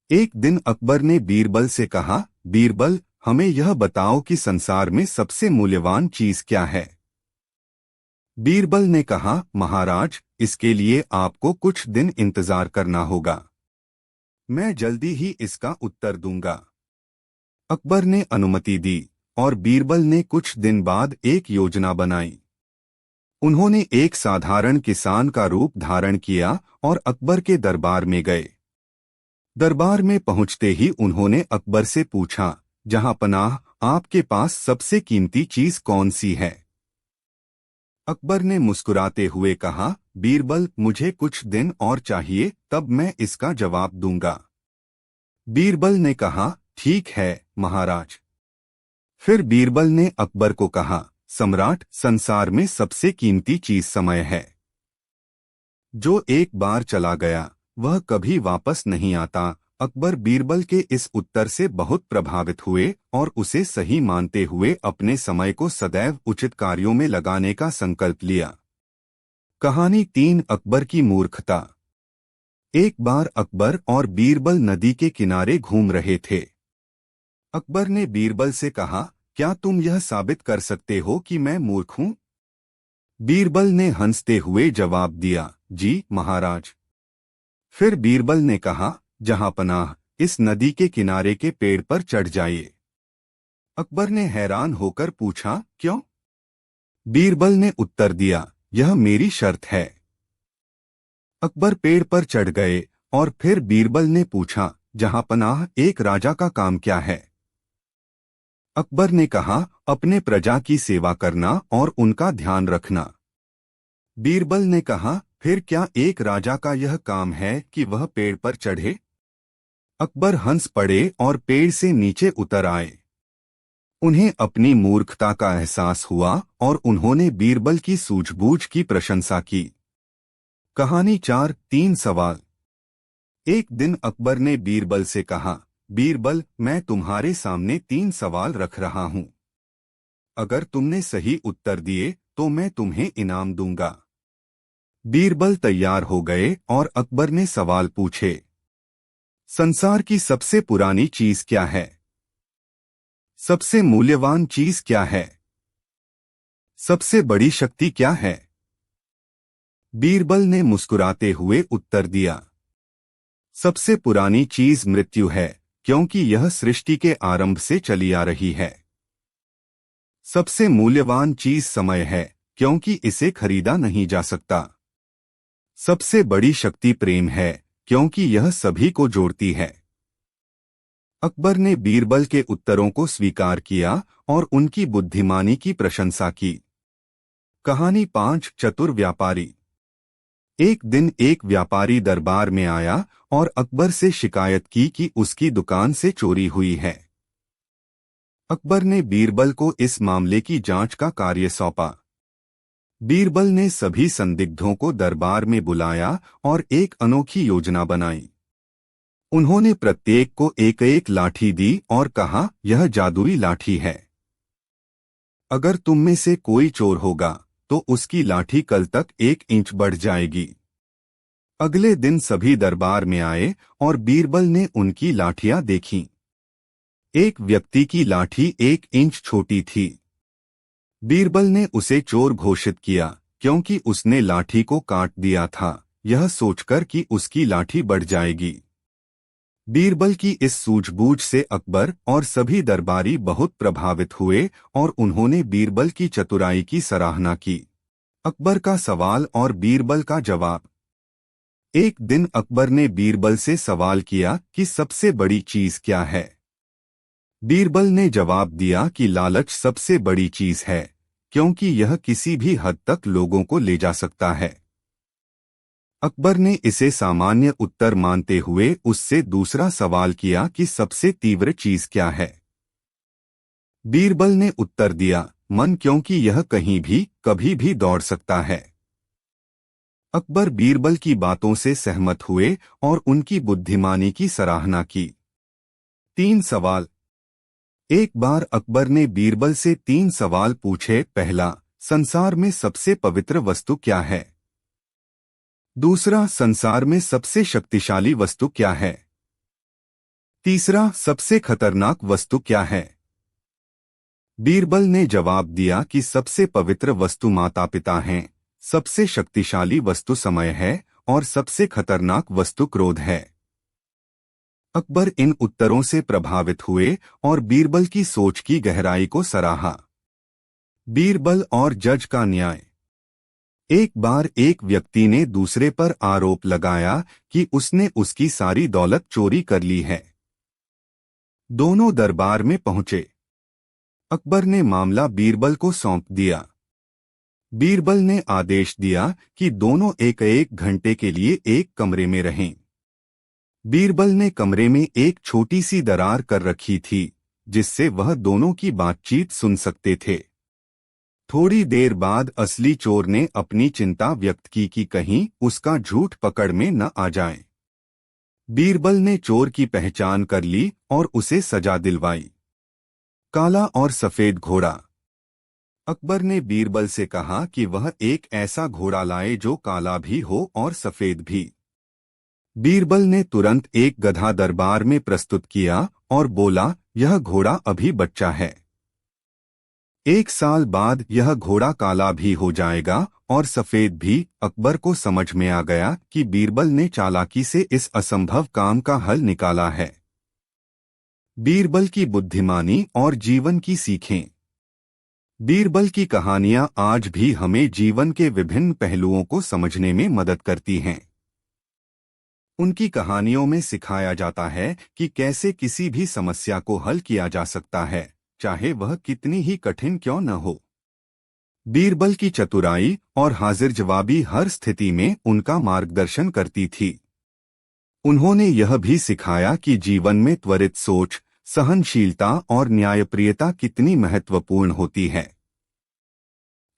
एक दिन अकबर ने बीरबल से कहा, बीरबल, हमें यह बताओ कि संसार में सबसे मूल्यवान चीज क्या है? बीरबल ने कहा, महाराज, इसके लिए आपको कुछ दिन इंतजार करना होगा। मैं जल्दी ही इसका उत्तर दूंगा। अकबर ने अनुमति दी और बीरबल ने कुछ दिन बाद एक योजना बनाई। उन्होंने एक साधारण किसान का रूप धारण किया और अकबर के दरबार में गए। दरबार में पहुंचते ही उन्होंने अकबर से पूछा, जहांपनाह, आपके पास सबसे कीमती चीज कौन सी है? अकबर ने मुस्कुराते हुए कहा, बीरबल, मुझे कुछ दिन और चाहिए, तब मैं इसका जवाब दूंगा। बीरबल ने कहा, ठीक है महाराज। फिर बीरबल ने अकबर को कहा, सम्राट, संसार में सबसे कीमती चीज समय है। जो एक बार चला गया वह कभी वापस नहीं आता। अकबर बीरबल के इस उत्तर से बहुत प्रभावित हुए और उसे सही मानते हुए अपने समय को सदैव उचित कार्यों में लगाने का संकल्प लिया। कहानी 3, अकबर की मूर्खता। एक बार अकबर और बीरबल नदी के किनारे घूम रहे थे। अकबर ने बीरबल से कहा, क्या तुम यह साबित कर सकते हो कि मैं मूर्ख हूं? बीरबल ने हंसते हुए जवाब दिया, जी महाराज। फिर बीरबल ने कहा, जहांपनाह, इस नदी के किनारे के पेड़ पर चढ़ जाइए। अकबर ने हैरान होकर पूछा, क्यों? बीरबल ने उत्तर दिया, यह मेरी शर्त है। अकबर पेड़ पर चढ़ गए और फिर बीरबल ने पूछा, जहांपनाह, एक राजा का काम क्या है? अकबर ने कहा, अपने प्रजा की सेवा करना और उनका ध्यान रखना। बीरबल ने कहा, फिर क्या एक राजा का यह काम है कि वह पेड़ पर चढ़े? अकबर हंस पड़े और पेड़ से नीचे उतर आए। उन्हें अपनी मूर्खता का एहसास हुआ और उन्होंने बीरबल की सूझबूझ की प्रशंसा की। कहानी 4, 3 सवाल। एक दिन अकबर ने बीरबल से कहा, बीरबल, मैं तुम्हारे सामने 3 सवाल रख रहा हूं। अगर तुमने सही उत्तर दिए तो मैं तुम्हें इनाम दूंगा। बीरबल तैयार हो गए और अकबर ने सवाल पूछे। संसार की सबसे पुरानी चीज क्या है? सबसे मूल्यवान चीज क्या है? सबसे बड़ी शक्ति क्या है? बीरबल ने मुस्कुराते हुए उत्तर दिया, सबसे पुरानी चीज मृत्यु है, क्योंकि यह सृष्टि के आरंभ से चली आ रही है। सबसे मूल्यवान चीज समय है, क्योंकि इसे खरीदा नहीं जा सकता। सबसे बड़ी शक्ति प्रेम है, क्योंकि यह सभी को जोड़ती है। अकबर ने बीरबल के उत्तरों को स्वीकार किया और उनकी बुद्धिमानी की प्रशंसा की। कहानी 5, चतुर व्यापारी। एक दिन एक व्यापारी दरबार में आया और अकबर से शिकायत की कि उसकी दुकान से चोरी हुई है। अकबर ने बीरबल को इस मामले की जांच का कार्य सौंपा। बीरबल ने सभी संदिग्धों को दरबार में बुलाया और एक अनोखी योजना बनाई। उन्होंने प्रत्येक को एक एक लाठी दी और कहा, यह जादुई लाठी है। अगर तुम में से कोई चोर होगा तो उसकी लाठी कल तक 1 इंच बढ़ जाएगी। अगले दिन सभी दरबार में आए और बीरबल ने उनकी लाठियां देखीं। एक व्यक्ति की लाठी 1 इंच छोटी थी। बीरबल ने उसे चोर घोषित किया, क्योंकि उसने लाठी को काट दिया था, यह सोचकर कि उसकी लाठी बढ़ जाएगी। बीरबल की इस सूझबूझ से अकबर और सभी दरबारी बहुत प्रभावित हुए और उन्होंने बीरबल की चतुराई की सराहना की। अकबर का सवाल और बीरबल का जवाब। एक दिन अकबर ने बीरबल से सवाल किया कि सबसे बड़ी चीज क्या है? बीरबल ने जवाब दिया कि लालच सबसे बड़ी चीज है, क्योंकि यह किसी भी हद तक लोगों को ले जा सकता है। अकबर ने इसे सामान्य उत्तर मानते हुए उससे दूसरा सवाल किया कि सबसे तीव्र चीज क्या है? बीरबल ने उत्तर दिया, मन, क्योंकि यह कहीं भी कभी भी दौड़ सकता है। अकबर बीरबल की बातों से सहमत हुए और उनकी बुद्धिमानी की सराहना की। 3 सवाल। एक बार अकबर ने बीरबल से 3 सवाल पूछे। पहला, संसार में सबसे पवित्र वस्तु क्या है? दूसरा, संसार में सबसे शक्तिशाली वस्तु क्या है? तीसरा, सबसे खतरनाक वस्तु क्या है? बीरबल ने जवाब दिया कि सबसे पवित्र वस्तु माता पिता हैं, सबसे शक्तिशाली वस्तु समय है और सबसे खतरनाक वस्तु क्रोध है। अकबर इन उत्तरों से प्रभावित हुए और बीरबल की सोच की गहराई को सराहा। बीरबल और जज का न्याय। एक बार एक व्यक्ति ने दूसरे पर आरोप लगाया कि उसने उसकी सारी दौलत चोरी कर ली है। दोनों दरबार में पहुंचे। अकबर ने मामला बीरबल को सौंप दिया। बीरबल ने आदेश दिया कि दोनों एक एक घंटे के लिए एक कमरे में रहें। बीरबल ने कमरे में एक छोटी सी दरार कर रखी थी, जिससे वह दोनों की बातचीत सुन सकते थे। थोड़ी देर बाद असली चोर ने अपनी चिंता व्यक्त की कि कहीं उसका झूठ पकड़ में न आ जाए। बीरबल ने चोर की पहचान कर ली और उसे सजा दिलवाई। काला और सफेद घोड़ा। अकबर ने बीरबल से कहा कि वह एक ऐसा घोड़ा लाए जो काला भी हो और सफेद भी। बीरबल ने तुरंत एक गधा दरबार में प्रस्तुत किया और बोला, यह घोड़ा अभी बच्चा है। 1 साल बाद यह घोड़ा काला भी हो जाएगा और सफेद भी। अकबर को समझ में आ गया कि बीरबल ने चालाकी से इस असंभव काम का हल निकाला है। बीरबल की बुद्धिमानी और जीवन की सीखें। बीरबल की कहानियां आज भी हमें जीवन के विभिन्न पहलुओं को समझने में मदद करती हैं। उनकी कहानियों में सिखाया जाता है कि कैसे किसी भी समस्या को हल किया जा सकता है, चाहे वह कितनी ही कठिन क्यों न हो। बीरबल की चतुराई और हाजिर जवाबी हर स्थिति में उनका मार्गदर्शन करती थी। उन्होंने यह भी सिखाया कि जीवन में त्वरित सोच, सहनशीलता और न्यायप्रियता कितनी महत्वपूर्ण होती है।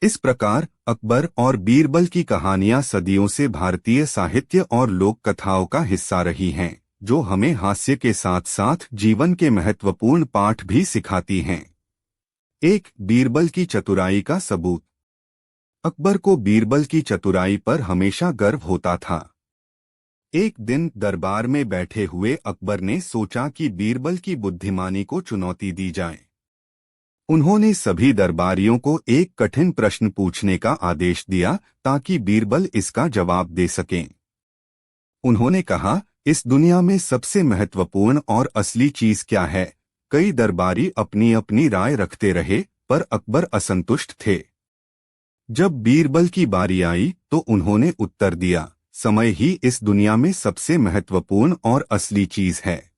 इस प्रकार अकबर और बीरबल की कहानियां सदियों से भारतीय साहित्य और लोक कथाओं का हिस्सा रही हैं, जो हमें हास्य के साथ साथ जीवन के महत्वपूर्ण पाठ भी सिखाती हैं। एक बीरबल की चतुराई का सबूत। अकबर को बीरबल की चतुराई पर हमेशा गर्व होता था। एक दिन दरबार में बैठे हुए अकबर ने सोचा कि बीरबल की बुद्धिमानी को चुनौती दी जाए। उन्होंने सभी दरबारियों को एक कठिन प्रश्न पूछने का आदेश दिया ताकि बीरबल इसका जवाब दे सकें। उन्होंने कहा, इस दुनिया में सबसे महत्वपूर्ण और असली चीज क्या है? कई दरबारी अपनी अपनी राय रखते रहे, पर अकबर असंतुष्ट थे। जब बीरबल की बारी आई तो उन्होंने उत्तर दिया, समय ही इस दुनिया में सबसे महत्वपूर्ण और असली चीज है।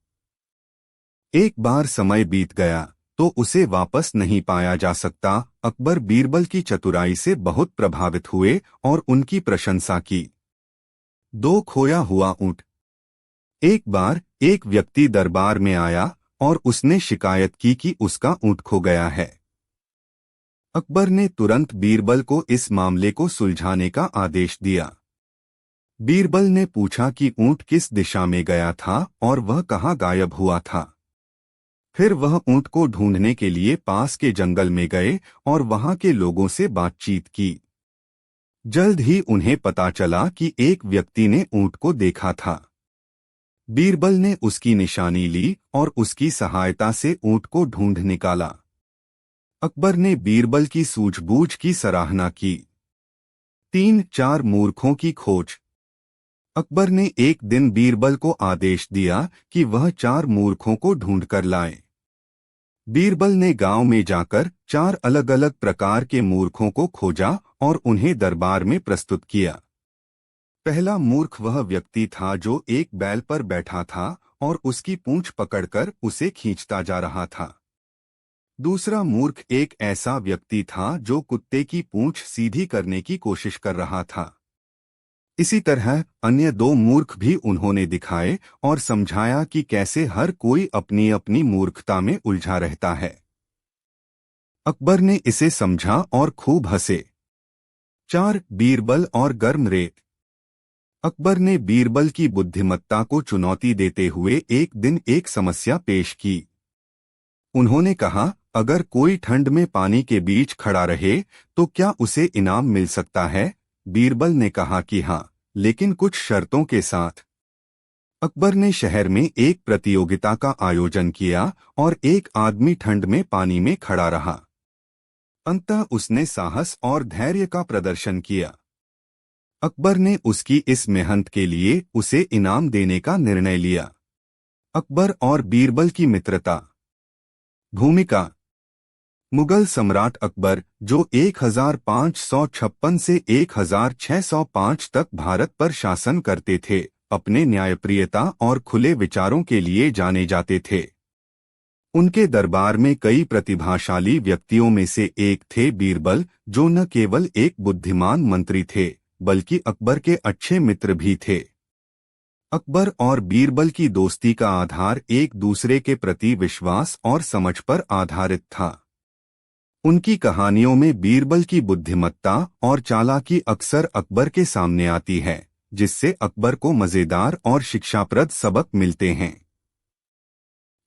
एक बार समय बीत गया तो उसे वापस नहीं पाया जा सकता। अकबर बीरबल की चतुराई से बहुत प्रभावित हुए और उनकी प्रशंसा की। 2 खोया हुआ ऊंट। एक बार एक व्यक्ति दरबार में आया और उसने शिकायत की कि उसका ऊंट खो गया है। अकबर ने तुरंत बीरबल को इस मामले को सुलझाने का आदेश दिया। बीरबल ने पूछा कि ऊंट किस दिशा में गया था और वह कहाँ गायब हुआ था। फिर वह ऊंट को ढूंढने के लिए पास के जंगल में गए और वहां के लोगों से बातचीत की। जल्द ही उन्हें पता चला कि एक व्यक्ति ने ऊंट को देखा था। बीरबल ने उसकी निशानी ली और उसकी सहायता से ऊंट को ढूंढ निकाला। अकबर ने बीरबल की सूझबूझ की सराहना की। 3-4 मूर्खों की खोज। अकबर ने एक दिन बीरबल को आदेश दिया कि वह 4 मूर्खों को ढूंढकर लाए। बीरबल ने गांव में जाकर 4 अलग अलग प्रकार के मूर्खों को खोजा और उन्हें दरबार में प्रस्तुत किया। पहला मूर्ख वह व्यक्ति था जो एक बैल पर बैठा था और उसकी पूंछ पकड़कर उसे खींचता जा रहा था। दूसरा मूर्ख एक ऐसा व्यक्ति था जो कुत्ते की पूंछ सीधी करने की कोशिश कर रहा था। इसी तरह अन्य 2 मूर्ख भी उन्होंने दिखाए और समझाया कि कैसे हर कोई अपनी अपनी मूर्खता में उलझा रहता है। अकबर ने इसे समझा और खूब हंसे। 4 बीरबल और गर्म रेत। अकबर ने बीरबल की बुद्धिमत्ता को चुनौती देते हुए एक दिन एक समस्या पेश की। उन्होंने कहा, अगर कोई ठंड में पानी के बीच खड़ा रहे तो क्या उसे इनाम मिल सकता है? बीरबल ने कहा कि हाँ, लेकिन कुछ शर्तों के साथ। अकबर ने शहर में एक प्रतियोगिता का आयोजन किया और एक आदमी ठंड में पानी में खड़ा रहा। अंततः उसने साहस और धैर्य का प्रदर्शन किया। अकबर ने उसकी इस मेहनत के लिए उसे इनाम देने का निर्णय लिया। अकबर और बीरबल की मित्रता। भूमिका। मुगल सम्राट अकबर, जो 1556 से 1605 तक भारत पर शासन करते थे, अपने न्यायप्रियता और खुले विचारों के लिए जाने जाते थे। उनके दरबार में कई प्रतिभाशाली व्यक्तियों में से एक थे बीरबल, जो न केवल एक बुद्धिमान मंत्री थे, बल्कि अकबर के अच्छे मित्र भी थे। अकबर और बीरबल की दोस्ती का आधार एक दूसरे के प्रति विश्वास और समझ पर आधारित था। उनकी कहानियों में बीरबल की बुद्धिमत्ता और चालाकी अक्सर अकबर के सामने आती है, जिससे अकबर को मजेदार और शिक्षाप्रद सबक मिलते हैं।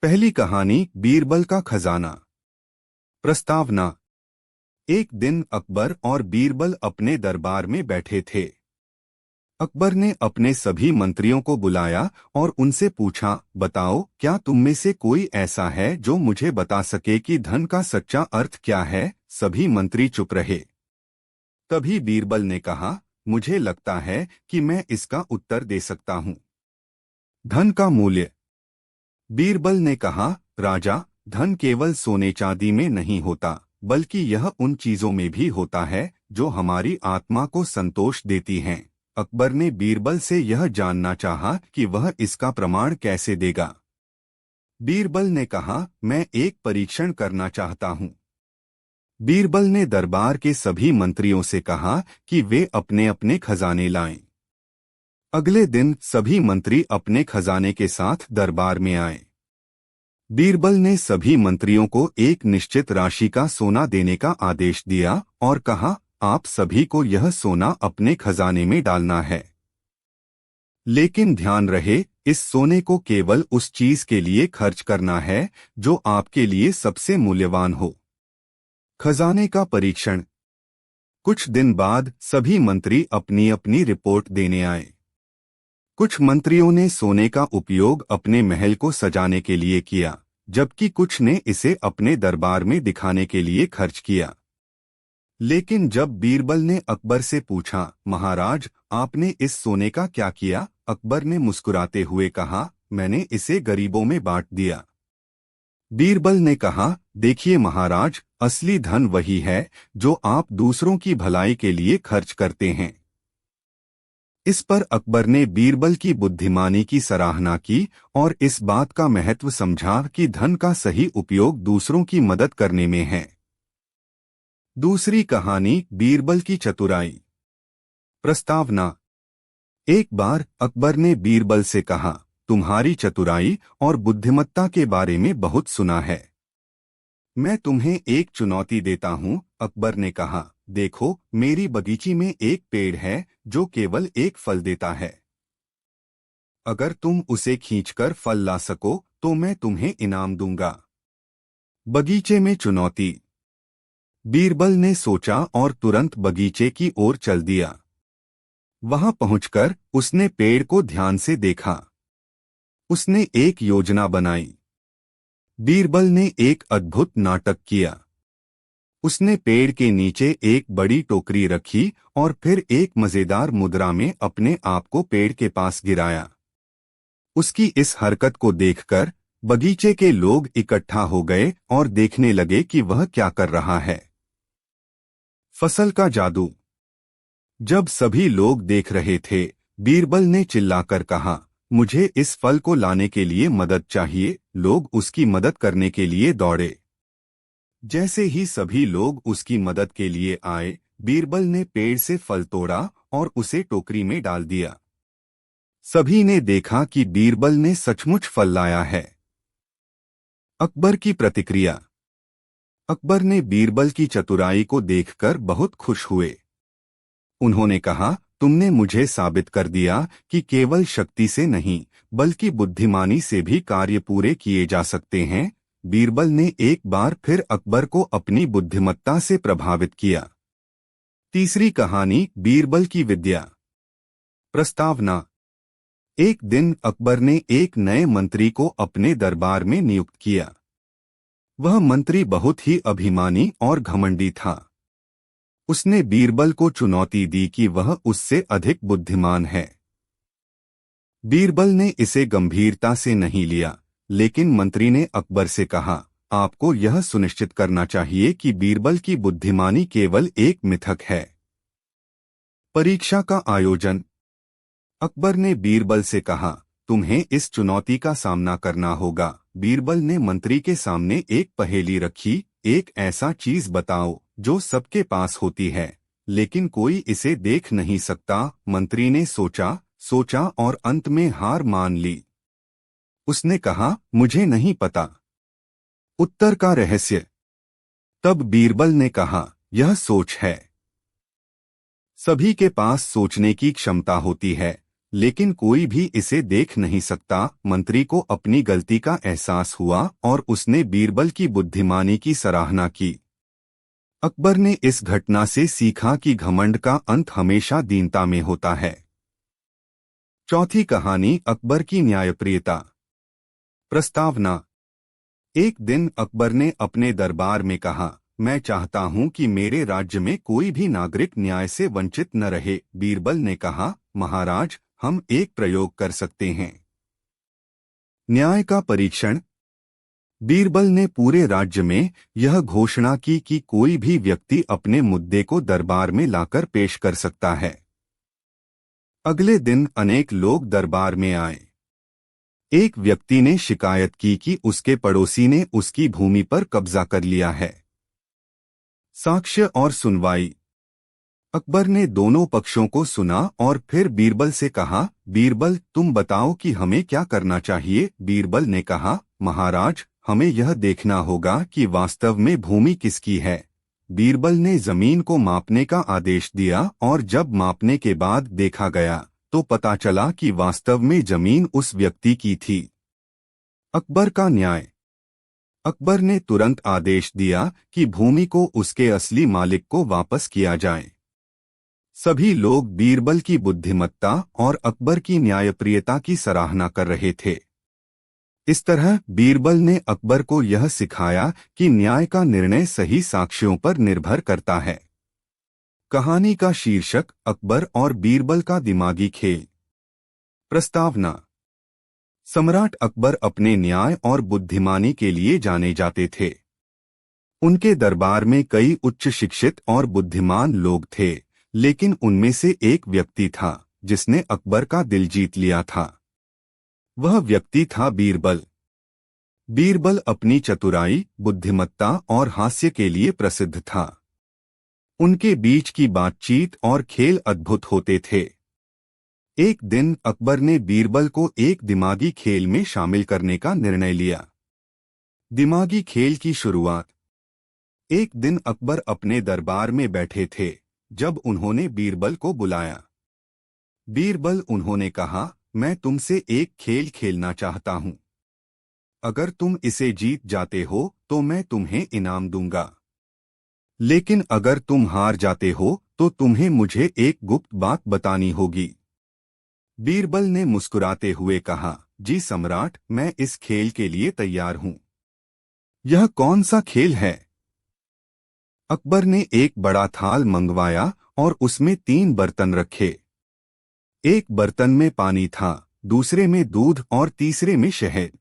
पहली कहानी, बीरबल का खजाना। प्रस्तावना। एक दिन अकबर और बीरबल अपने दरबार में बैठे थे। अकबर ने अपने सभी मंत्रियों को बुलाया और उनसे पूछा, बताओ, क्या तुम में से कोई ऐसा है जो मुझे बता सके कि धन का सच्चा अर्थ क्या है? सभी मंत्री चुप रहे। तभी बीरबल ने कहा, मुझे लगता है कि मैं इसका उत्तर दे सकता हूँ। धन का मूल्य। बीरबल ने कहा, राजा, धन केवल सोने चांदी में नहीं होता, बल्कि यह उन चीजों में भी होता है जो हमारी आत्मा को संतोष देती हैं। अकबर ने बीरबल से यह जानना चाहा कि वह इसका प्रमाण कैसे देगा। बीरबल ने कहा, मैं एक परीक्षण करना चाहता हूँ। बीरबल ने दरबार के सभी मंत्रियों से कहा कि वे अपने अपने खजाने लाएं। अगले दिन सभी मंत्री अपने खजाने के साथ दरबार में आए। बीरबल ने सभी मंत्रियों को एक निश्चित राशि का सोना देने का आदेश दिया और कहा, आप सभी को यह सोना अपने खजाने में डालना है। लेकिन ध्यान रहे, इस सोने को केवल उस चीज के लिए खर्च करना है जो आपके लिए सबसे मूल्यवान हो। खजाने का परीक्षण। कुछ दिन बाद सभी मंत्री अपनी अपनी रिपोर्ट देने आए। कुछ मंत्रियों ने सोने का उपयोग अपने महल को सजाने के लिए किया, जबकि कुछ ने इसे अपने दरबार में दिखाने के लिए खर्च किया। लेकिन जब बीरबल ने अकबर से पूछा, महाराज, आपने इस सोने का क्या किया? अकबर ने मुस्कुराते हुए कहा, मैंने इसे गरीबों में बांट दिया। बीरबल ने कहा, देखिए महाराज, असली धन वही है जो आप दूसरों की भलाई के लिए खर्च करते हैं। इस पर अकबर ने बीरबल की बुद्धिमानी की सराहना की और इस बात का महत्व समझा कि धन का सही उपयोग दूसरों की मदद करने में है। दूसरी कहानी, बीरबल की चतुराई। प्रस्तावना। एक बार अकबर ने बीरबल से कहा, तुम्हारी चतुराई और बुद्धिमत्ता के बारे में बहुत सुना है। मैं तुम्हें एक चुनौती देता हूँ। अकबर ने कहा, देखो, मेरी बगीची में एक पेड़ है जो केवल एक फल देता है। अगर तुम उसे खींचकर फल ला सको तो मैं तुम्हें इनाम दूंगा। बगीचे में चुनौती। बीरबल ने सोचा और तुरंत बगीचे की ओर चल दिया। वहां पहुंचकर उसने पेड़ को ध्यान से देखा। उसने एक योजना बनाई। बीरबल ने एक अद्भुत नाटक किया। उसने पेड़ के नीचे एक बड़ी टोकरी रखी और फिर एक मजेदार मुद्रा में अपने आप को पेड़ के पास गिराया। उसकी इस हरकत को देखकर बगीचे के लोग इकट्ठा हो गए और देखने लगे कि वह क्या कर रहा है। फसल का जादू। जब सभी लोग देख रहे थे, बीरबल ने चिल्लाकर कहा, मुझे इस फल को लाने के लिए मदद चाहिए। लोग उसकी मदद करने के लिए दौड़े। जैसे ही सभी लोग उसकी मदद के लिए आए, बीरबल ने पेड़ से फल तोड़ा और उसे टोकरी में डाल दिया। सभी ने देखा कि बीरबल ने सचमुच फल लाया है। अकबर की प्रतिक्रिया। अकबर ने बीरबल की चतुराई को देखकर बहुत खुश हुए। उन्होंने कहा, तुमने मुझे साबित कर दिया कि केवल शक्ति से नहीं, बल्कि बुद्धिमानी से भी कार्य पूरे किए जा सकते हैं। बीरबल ने एक बार फिर अकबर को अपनी बुद्धिमत्ता से प्रभावित किया। तीसरी कहानी, बीरबल की विद्या। प्रस्तावना। एक दिन अकबर ने एक नए मंत्री को अपने दरबार में नियुक्त किया। वह मंत्री बहुत ही अभिमानी और घमंडी था। उसने बीरबल को चुनौती दी कि वह उससे अधिक बुद्धिमान है। बीरबल ने इसे गंभीरता से नहीं लिया, लेकिन मंत्री ने अकबर से कहा, आपको यह सुनिश्चित करना चाहिए कि बीरबल की बुद्धिमानी केवल एक मिथक है। परीक्षा का आयोजन। अकबर ने बीरबल से कहा, तुम्हें इस चुनौती का सामना करना होगा। बीरबल ने मंत्री के सामने एक पहेली रखी, एक ऐसा चीज बताओ जो सबके पास होती है लेकिन कोई इसे देख नहीं सकता। मंत्री ने सोचा और अंत में हार मान ली। उसने कहा, मुझे नहीं पता। उत्तर का रहस्य। तब बीरबल ने कहा, यह सोच है। सभी के पास सोचने की क्षमता होती है, लेकिन कोई भी इसे देख नहीं सकता। मंत्री को अपनी गलती का एहसास हुआ और उसने बीरबल की बुद्धिमानी की सराहना की। अकबर ने इस घटना से सीखा कि घमंड का अंत हमेशा दीनता में होता है। चौथी कहानी, अकबर की न्यायप्रियता। प्रस्तावना। एक दिन अकबर ने अपने दरबार में कहा, मैं चाहता हूं कि मेरे राज्य में कोई भी नागरिक न्याय से वंचित न रहे। बीरबल ने कहा, महाराज, हम एक प्रयोग कर सकते हैं। न्याय का परीक्षण। बीरबल ने पूरे राज्य में यह घोषणा की कि कोई भी व्यक्ति अपने मुद्दे को दरबार में लाकर पेश कर सकता है। अगले दिन अनेक लोग दरबार में आए। एक व्यक्ति ने शिकायत की कि उसके पड़ोसी ने उसकी भूमि पर कब्जा कर लिया है। साक्ष्य और सुनवाई। अकबर ने दोनों पक्षों को सुना और फिर बीरबल से कहा, बीरबल, तुम बताओ कि हमें क्या करना चाहिए। बीरबल ने कहा, महाराज, हमें यह देखना होगा कि वास्तव में भूमि किसकी है। बीरबल ने जमीन को मापने का आदेश दिया और जब मापने के बाद देखा गया तो पता चला कि वास्तव में जमीन उस व्यक्ति की थी। अकबर का न्याय। अकबर ने तुरंत आदेश दिया कि भूमि को उसके असली मालिक को वापस किया जाए। सभी लोग बीरबल की बुद्धिमत्ता और अकबर की न्यायप्रियता की सराहना कर रहे थे। इस तरह बीरबल ने अकबर को यह सिखाया कि न्याय का निर्णय सही साक्ष्यों पर निर्भर करता है। कहानी का शीर्षक, अकबर और बीरबल का दिमागी खेल। प्रस्तावना। सम्राट अकबर अपने न्याय और बुद्धिमानी के लिए जाने जाते थे। उनके दरबार में कई उच्च शिक्षित और बुद्धिमान लोग थे, लेकिन उनमें से एक व्यक्ति था जिसने अकबर का दिल जीत लिया था। वह व्यक्ति था बीरबल। बीरबल अपनी चतुराई, बुद्धिमत्ता और हास्य के लिए प्रसिद्ध था। उनके बीच की बातचीत और खेल अद्भुत होते थे। एक दिन अकबर ने बीरबल को एक दिमागी खेल में शामिल करने का निर्णय लिया। दिमागी खेल की शुरुआत। एक दिन अकबर अपने दरबार में बैठे थे जब उन्होंने बीरबल को बुलाया। बीरबल, उन्होंने कहा, मैं तुमसे एक खेल खेलना चाहता हूं। अगर तुम इसे जीत जाते हो तो मैं तुम्हें इनाम दूंगा, लेकिन अगर तुम हार जाते हो तो तुम्हें मुझे एक गुप्त बात बतानी होगी। बीरबल ने मुस्कुराते हुए कहा, जी सम्राट, मैं इस खेल के लिए तैयार हूं। यह कौन सा खेल है? अकबर ने एक बड़ा थाल मंगवाया और उसमें 3 बर्तन रखे। एक बर्तन में पानी था, दूसरे में दूध और तीसरे में शहद।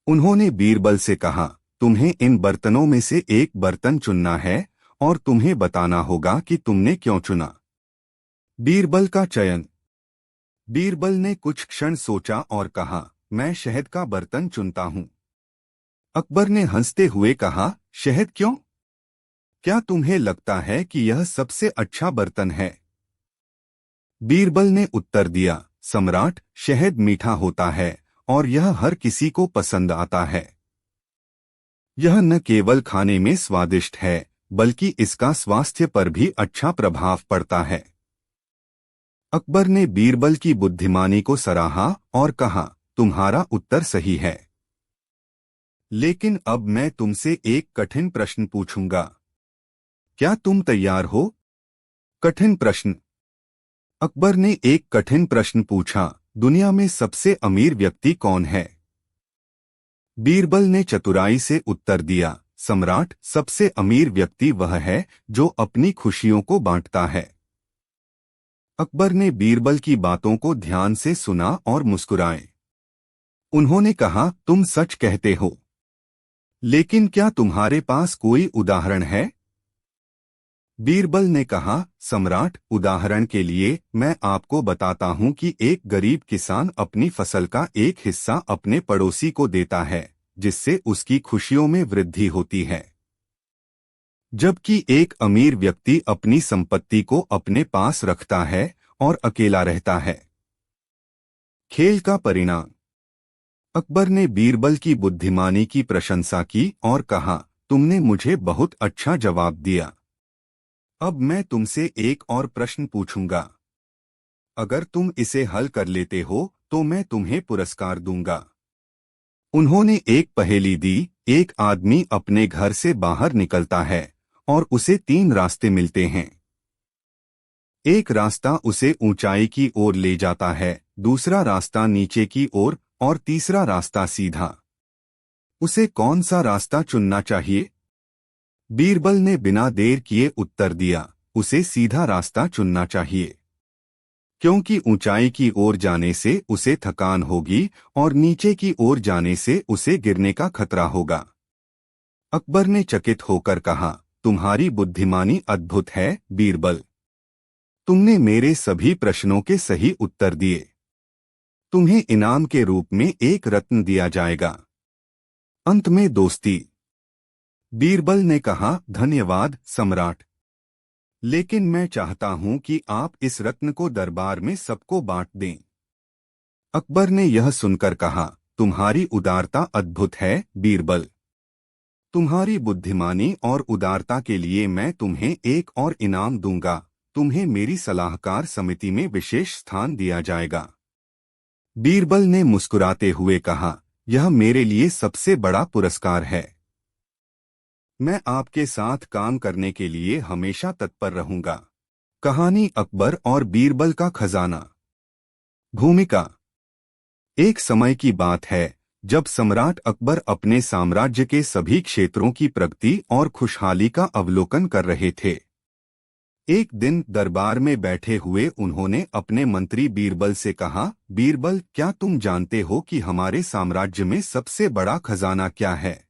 उन्होंने बीरबल से कहा, तुम्हें इन बर्तनों में से एक बर्तन चुनना है और तुम्हें बताना होगा कि तुमने क्यों चुना। बीरबल का चयन। बीरबल ने कुछ क्षण सोचा और कहा, मैं शहद का बर्तन चुनता हूं। अकबर ने हंसते हुए कहा, शहद क्यों? क्या तुम्हें लगता है कि यह सबसे अच्छा बर्तन है? बीरबल ने उत्तर दिया, सम्राट, शहद मीठा होता है और यह हर किसी को पसंद आता है। यह न केवल खाने में स्वादिष्ट है बल्कि इसका स्वास्थ्य पर भी अच्छा प्रभाव पड़ता है। अकबर ने बीरबल की बुद्धिमानी को सराहा और कहा, तुम्हारा उत्तर सही है, लेकिन अब मैं तुमसे एक कठिन प्रश्न पूछूंगा। क्या तुम तैयार हो? कठिन प्रश्न। अकबर ने एक कठिन प्रश्न पूछा, दुनिया में सबसे अमीर व्यक्ति कौन है? बीरबल ने चतुराई से उत्तर दिया, सम्राट, सबसे अमीर व्यक्ति वह है जो अपनी खुशियों को बांटता है। अकबर ने बीरबल की बातों को ध्यान से सुना और मुस्कुराए। उन्होंने कहा, तुम सच कहते हो, लेकिन क्या तुम्हारे पास कोई उदाहरण है? बीरबल ने कहा, सम्राट, उदाहरण के लिए मैं आपको बताता हूं कि एक गरीब किसान अपनी फसल का एक हिस्सा अपने पड़ोसी को देता है, जिससे उसकी खुशियों में वृद्धि होती है, जबकि एक अमीर व्यक्ति अपनी संपत्ति को अपने पास रखता है और अकेला रहता है। खेल का परिणाम। अकबर ने बीरबल की बुद्धिमानी की प्रशंसा की और कहा, तुमने मुझे बहुत अच्छा जवाब दिया। अब मैं तुमसे एक और प्रश्न पूछूंगा। अगर तुम इसे हल कर लेते हो तो मैं तुम्हें पुरस्कार दूंगा। उन्होंने एक पहेली दी। एक आदमी अपने घर से बाहर निकलता है और उसे 3 रास्ते मिलते हैं। एक रास्ता उसे ऊंचाई की ओर ले जाता है, दूसरा रास्ता नीचे की ओर और तीसरा रास्ता सीधा। उसे कौन सा रास्ता चुनना चाहिए? बीरबल ने बिना देर किए उत्तर दिया, उसे सीधा रास्ता चुनना चाहिए, क्योंकि ऊंचाई की ओर जाने से उसे थकान होगी और नीचे की ओर जाने से उसे गिरने का खतरा होगा। अकबर ने चकित होकर कहा, तुम्हारी बुद्धिमानी अद्भुत है बीरबल। तुमने मेरे सभी प्रश्नों के सही उत्तर दिए। तुम्हें इनाम के रूप में एक रत्न दिया जाएगा। अंत में दोस्ती। बीरबल ने कहा, धन्यवाद सम्राट, लेकिन मैं चाहता हूं कि आप इस रत्न को दरबार में सबको बांट दें। अकबर ने यह सुनकर कहा, तुम्हारी उदारता अद्भुत है बीरबल। तुम्हारी बुद्धिमानी और उदारता के लिए मैं तुम्हें एक और इनाम दूंगा। तुम्हें मेरी सलाहकार समिति में विशेष स्थान दिया जाएगा। बीरबल ने मुस्कुराते हुए कहा, यह मेरे लिए सबसे बड़ा पुरस्कार है। मैं आपके साथ काम करने के लिए हमेशा तत्पर रहूंगा। कहानी अकबर और बीरबल का खजाना। भूमिका। एक समय की बात है जब सम्राट अकबर अपने साम्राज्य के सभी क्षेत्रों की प्रगति और खुशहाली का अवलोकन कर रहे थे। एक दिन दरबार में बैठे हुए उन्होंने अपने मंत्री बीरबल से कहा, बीरबल, क्या तुम जानते हो कि हमारे साम्राज्य में सबसे बड़ा खजाना क्या है?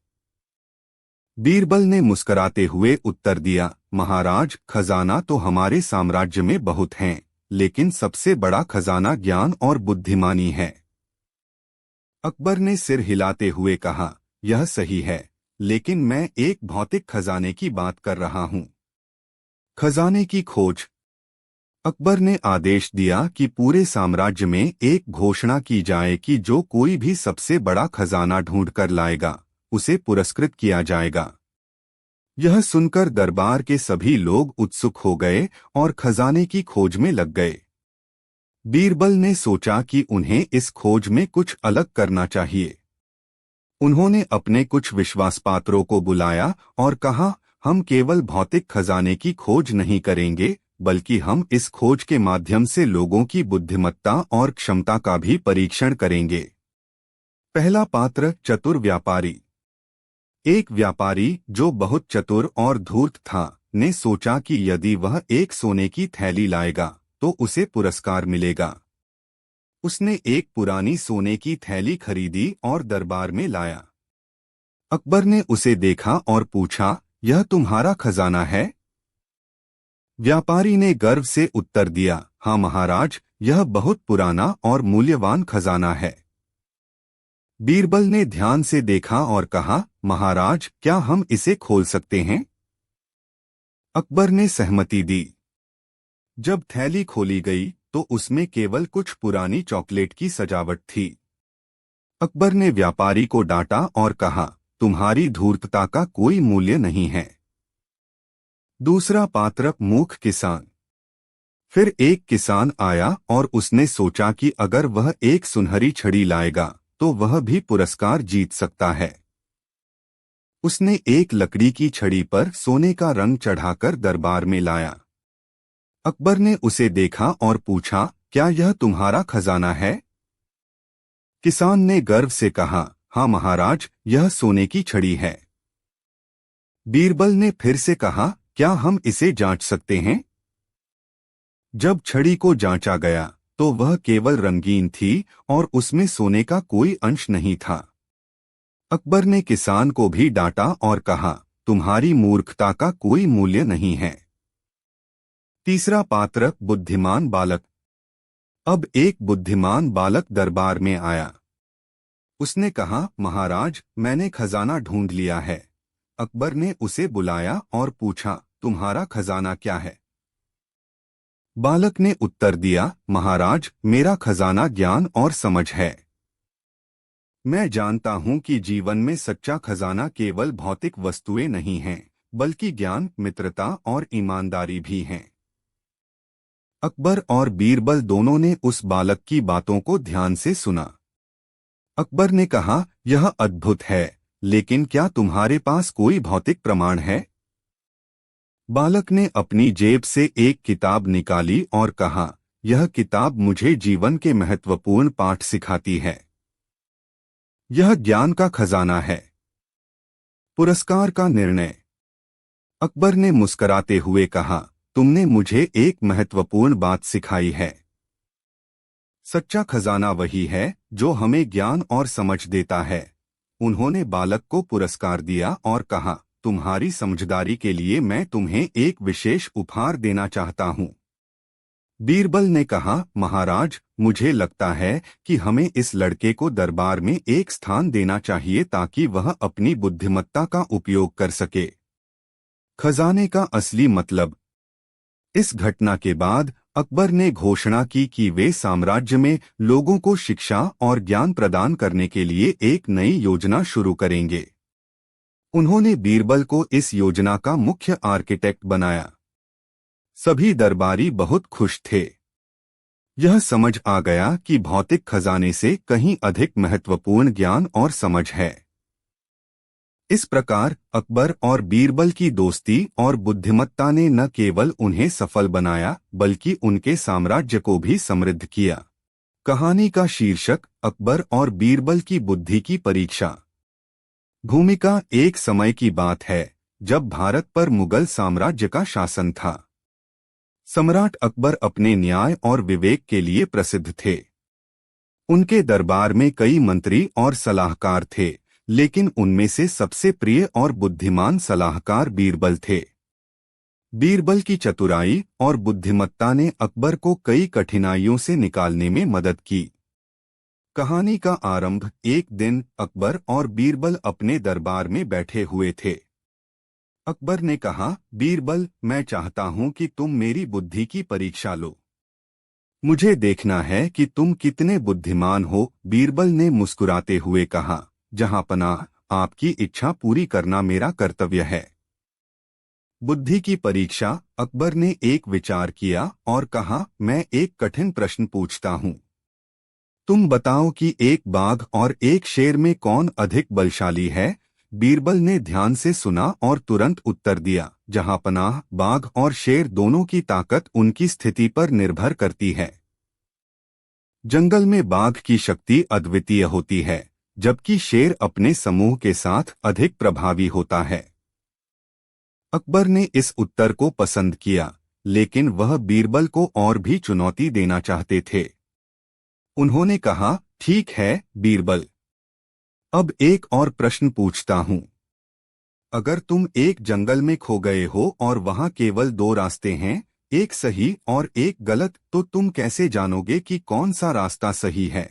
बीरबल ने मुस्कुराते हुए उत्तर दिया, महाराज, खजाना तो हमारे साम्राज्य में बहुत हैं, लेकिन सबसे बड़ा खजाना ज्ञान और बुद्धिमानी है। अकबर ने सिर हिलाते हुए कहा, यह सही है, लेकिन मैं एक भौतिक खजाने की बात कर रहा हूँ। खजाने की खोज। अकबर ने आदेश दिया कि पूरे साम्राज्य में एक घोषणा की जाए कि जो कोई भी सबसे बड़ा खजाना ढूंढकर लाएगा, उसे पुरस्कृत किया जाएगा। यह सुनकर दरबार के सभी लोग उत्सुक हो गए और खजाने की खोज में लग गए। बीरबल ने सोचा कि उन्हें इस खोज में कुछ अलग करना चाहिए। उन्होंने अपने कुछ विश्वासपात्रों को बुलाया और कहा, हम केवल भौतिक खजाने की खोज नहीं करेंगे, बल्कि हम इस खोज के माध्यम से लोगों की बुद्धिमत्ता और क्षमता का भी परीक्षण करेंगे। पहला पात्र, चतुर व्यापारी। एक व्यापारी जो बहुत चतुर और धूर्त था, ने सोचा कि यदि वह एक सोने की थैली लाएगा तो उसे पुरस्कार मिलेगा। उसने एक पुरानी सोने की थैली खरीदी और दरबार में लाया। अकबर ने उसे देखा और पूछा, यह तुम्हारा खजाना है? व्यापारी ने गर्व से उत्तर दिया, हाँ महाराज, यह बहुत पुराना और मूल्यवान खजाना है। बीरबल ने ध्यान से देखा और कहा, महाराज, क्या हम इसे खोल सकते हैं? अकबर ने सहमति दी। जब थैली खोली गई तो उसमें केवल कुछ पुरानी चॉकलेट की सजावट थी। अकबर ने व्यापारी को डांटा और कहा, तुम्हारी धूर्तता का कोई मूल्य नहीं है। दूसरा पात्र, मूर्ख किसान। फिर एक किसान आया और उसने सोचा कि अगर वह एक सुनहरी छड़ी लाएगा तो वह भी पुरस्कार जीत सकता है। उसने एक लकड़ी की छड़ी पर सोने का रंग चढ़ाकर दरबार में लाया। अकबर ने उसे देखा और पूछा, क्या यह तुम्हारा खजाना है? किसान ने गर्व से कहा, हाँ महाराज, यह सोने की छड़ी है। बीरबल ने फिर से कहा, क्या हम इसे जांच सकते हैं? जब छड़ी को जांचा गया तो वह केवल रंगीन थी और उसमें सोने का कोई अंश नहीं था। अकबर ने किसान को भी डांटा और कहा, तुम्हारी मूर्खता का कोई मूल्य नहीं है। तीसरा पात्र, बुद्धिमान बालक। अब एक बुद्धिमान बालक दरबार में आया। उसने कहा, महाराज, मैंने खजाना ढूंढ लिया है। अकबर ने उसे बुलाया और पूछा, तुम्हारा खजाना क्या है? बालक ने उत्तर दिया, महाराज, मेरा खजाना ज्ञान और समझ है। मैं जानता हूं कि जीवन में सच्चा खजाना केवल भौतिक वस्तुएं नहीं हैं, बल्कि ज्ञान, मित्रता और ईमानदारी भी हैं। अकबर और बीरबल दोनों ने उस बालक की बातों को ध्यान से सुना। अकबर ने कहा, यह अद्भुत है, लेकिन क्या तुम्हारे पास कोई भौतिक प्रमाण है? बालक ने अपनी जेब से एक किताब निकाली और कहा, यह किताब मुझे जीवन के महत्वपूर्ण पाठ सिखाती है। यह ज्ञान का खजाना है। पुरस्कार का निर्णय। अकबर ने मुस्कराते हुए कहा, तुमने मुझे एक महत्वपूर्ण बात सिखाई है। सच्चा खजाना वही है जो हमें ज्ञान और समझ देता है। उन्होंने बालक को पुरस्कार दिया और कहा, तुम्हारी समझदारी के लिए मैं तुम्हें एक विशेष उपहार देना चाहता हूँ। बीरबल ने कहा, महाराज, मुझे लगता है कि हमें इस लड़के को दरबार में एक स्थान देना चाहिए ताकि वह अपनी बुद्धिमत्ता का उपयोग कर सके। खजाने का असली मतलब। इस घटना के बाद अकबर ने घोषणा की कि वे साम्राज्य में लोगों को शिक्षा और ज्ञान प्रदान करने के लिए एक नई योजना शुरू करेंगे। उन्होंने बीरबल को इस योजना का मुख्य आर्किटेक्ट बनाया। सभी दरबारी बहुत खुश थे। यह समझ आ गया कि भौतिक खजाने से कहीं अधिक महत्वपूर्ण ज्ञान और समझ है। इस प्रकार अकबर और बीरबल की दोस्ती और बुद्धिमत्ता ने न केवल उन्हें सफल बनाया, बल्कि उनके साम्राज्य को भी समृद्ध किया। कहानी का शीर्षक, अकबर और बीरबल की बुद्धि की परीक्षा। भूमिका। एक समय की बात है जब भारत पर मुगल साम्राज्य का शासन था। सम्राट अकबर अपने न्याय और विवेक के लिए प्रसिद्ध थे। उनके दरबार में कई मंत्री और सलाहकार थे, लेकिन उनमें से सबसे प्रिय और बुद्धिमान सलाहकार बीरबल थे। बीरबल की चतुराई और बुद्धिमत्ता ने अकबर को कई कठिनाइयों से निकालने में मदद की। कहानी का आरंभ। एक दिन अकबर और बीरबल अपने दरबार में बैठे हुए थे। अकबर ने कहा, बीरबल, मैं चाहता हूं कि तुम मेरी बुद्धि की परीक्षा लो। मुझे देखना है कि तुम कितने बुद्धिमान हो। बीरबल ने मुस्कुराते हुए कहा, जहांपनाह, आपकी इच्छा पूरी करना मेरा कर्तव्य है। बुद्धि की परीक्षा। अकबर ने एक विचार किया और कहा, मैं एक कठिन प्रश्न पूछता हूं। तुम बताओ कि एक बाघ और एक शेर में कौन अधिक बलशाली है? बीरबल ने ध्यान से सुना और तुरंत उत्तर दिया, जहांपनाह, बाघ और शेर दोनों की ताकत उनकी स्थिति पर निर्भर करती है। जंगल में बाघ की शक्ति अद्वितीय होती है, जबकि शेर अपने समूह के साथ अधिक प्रभावी होता है। अकबर ने इस उत्तर को पसंद किया, लेकिन वह बीरबल को और भी चुनौती देना चाहते थे। उन्होंने कहा, ठीक है बीरबल, अब एक और प्रश्न पूछता हूं। अगर तुम एक जंगल में खो गए हो और वहां केवल दो रास्ते हैं, एक सही और एक गलत, तो तुम कैसे जानोगे कि कौन सा रास्ता सही है?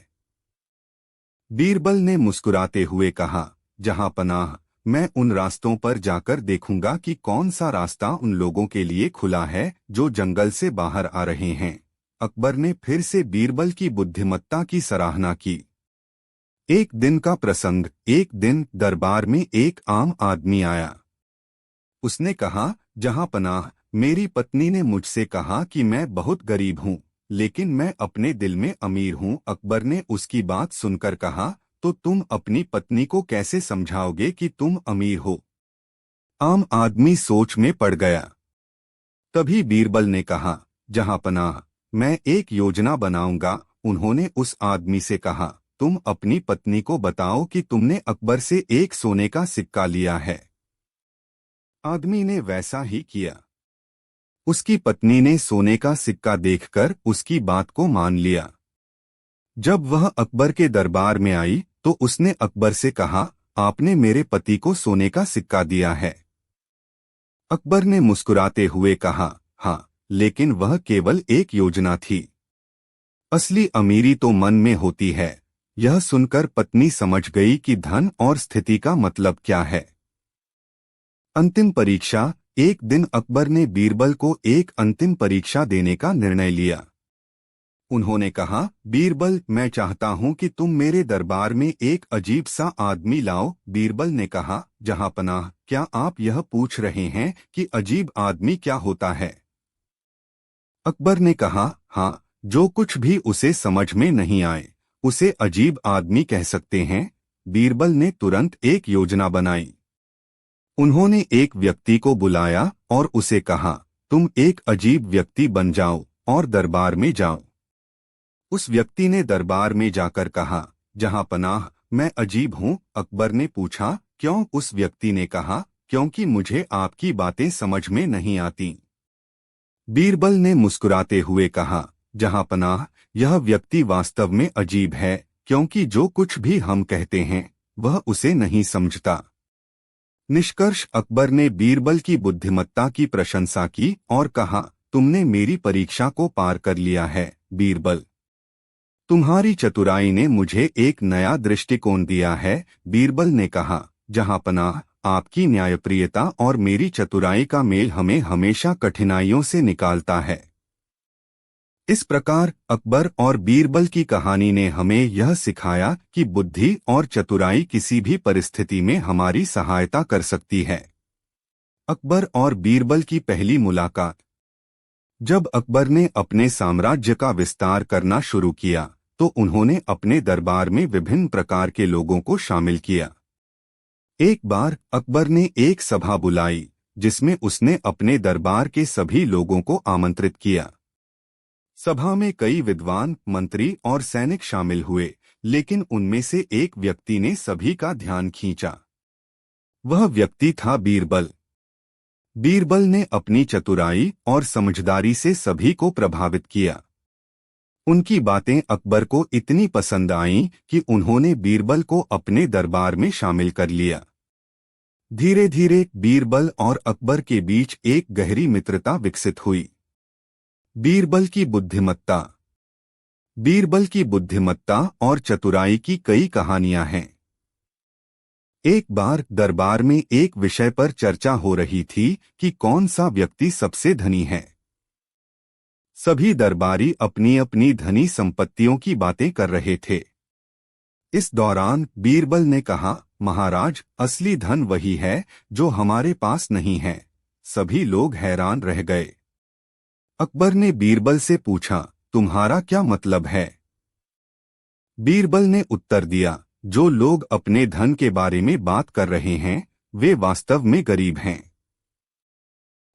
बीरबल ने मुस्कुराते हुए कहा, जहांपनाह, मैं उन रास्तों पर जाकर देखूंगा कि कौन सा रास्ता उन लोगों के लिए खुला है जो जंगल से बाहर आ रहे हैं। अकबर ने फिर से बीरबल की बुद्धिमत्ता की सराहना की। एक दिन का प्रसंग। एक दिन दरबार में एक आम आदमी आया। उसने कहा, जहांपनाह, मेरी पत्नी ने मुझसे कहा कि मैं बहुत गरीब हूँ, लेकिन मैं अपने दिल में अमीर हूँ। अकबर ने उसकी बात सुनकर कहा, तो तुम अपनी पत्नी को कैसे समझाओगे कि तुम अमीर हो? आम आदमी सोच में पड़ गया। तभी बीरबल ने कहा, जहांपनाह, मैं एक योजना बनाऊंगा। उन्होंने उस आदमी से कहा, तुम अपनी पत्नी को बताओ कि तुमने अकबर से एक सोने का सिक्का लिया है। आदमी ने वैसा ही किया। उसकी पत्नी ने सोने का सिक्का देखकर उसकी बात को मान लिया। जब वह अकबर के दरबार में आई तो उसने अकबर से कहा, आपने मेरे पति को सोने का सिक्का दिया है। अकबर ने मुस्कुराते हुए कहा, हाँ, लेकिन वह केवल एक योजना थी। असली अमीरी तो मन में होती है। यह सुनकर पत्नी समझ गई कि धन और स्थिति का मतलब क्या है। अंतिम परीक्षा। एक दिन अकबर ने बीरबल को एक अंतिम परीक्षा देने का निर्णय लिया। उन्होंने कहा, बीरबल, मैं चाहता हूं कि तुम मेरे दरबार में एक अजीब सा आदमी लाओ। बीरबल ने कहा, जहांपनाह, क्या आप यह पूछ रहे हैं कि अजीब आदमी क्या होता है? अकबर ने कहा, हाँ, जो कुछ भी उसे समझ में नहीं आए उसे अजीब आदमी कह सकते हैं। बीरबल ने तुरंत एक योजना बनाई। उन्होंने एक व्यक्ति को बुलाया और उसे कहा, तुम एक अजीब व्यक्ति बन जाओ और दरबार में जाओ। उस व्यक्ति ने दरबार में जाकर कहा, जहांपनाह, मैं अजीब हूँ। अकबर ने पूछा, क्यों? उस व्यक्ति ने कहा, क्योंकि मुझे आपकी बातें समझ में नहीं आती। बीरबल ने मुस्कुराते हुए कहा, जहांपनाह, यह व्यक्ति वास्तव में अजीब है, क्योंकि जो कुछ भी हम कहते हैं वह उसे नहीं समझता। निष्कर्ष, अकबर ने बीरबल की बुद्धिमत्ता की प्रशंसा की और कहा, तुमने मेरी परीक्षा को पार कर लिया है बीरबल। तुम्हारी चतुराई ने मुझे एक नया दृष्टिकोण दिया है। बीरबल ने कहा, जहांपनाह, आपकी न्यायप्रियता और मेरी चतुराई का मेल हमें हमेशा कठिनाइयों से निकालता है। इस प्रकार अकबर और बीरबल की कहानी ने हमें यह सिखाया कि बुद्धि और चतुराई किसी भी परिस्थिति में हमारी सहायता कर सकती है। अकबर और बीरबल की पहली मुलाकात। जब अकबर ने अपने साम्राज्य का विस्तार करना शुरू किया तो उन्होंने अपने दरबार में विभिन्न प्रकार के लोगों को शामिल किया। एक बार अकबर ने एक सभा बुलाई जिसमें उसने अपने दरबार के सभी लोगों को आमंत्रित किया। सभा में कई विद्वान, मंत्री और सैनिक शामिल हुए, लेकिन उनमें से एक व्यक्ति ने सभी का ध्यान खींचा। वह व्यक्ति था बीरबल। बीरबल ने अपनी चतुराई और समझदारी से सभी को प्रभावित किया। उनकी बातें अकबर को इतनी पसंद आईं कि उन्होंने बीरबल को अपने दरबार में शामिल कर लिया। धीरे धीरे बीरबल और अकबर के बीच एक गहरी मित्रता विकसित हुई। बीरबल की बुद्धिमत्ता। बीरबल की बुद्धिमत्ता और चतुराई की कई कहानियां हैं। एक बार दरबार में एक विषय पर चर्चा हो रही थी कि कौन सा व्यक्ति सबसे धनी है। सभी दरबारी अपनी अपनी धनी संपत्तियों की बातें कर रहे थे। इस दौरान बीरबल ने कहा, महाराज, असली धन वही है जो हमारे पास नहीं है। सभी लोग हैरान रह गए। अकबर ने बीरबल से पूछा, तुम्हारा क्या मतलब है? बीरबल ने उत्तर दिया, जो लोग अपने धन के बारे में बात कर रहे हैं वे वास्तव में गरीब हैं।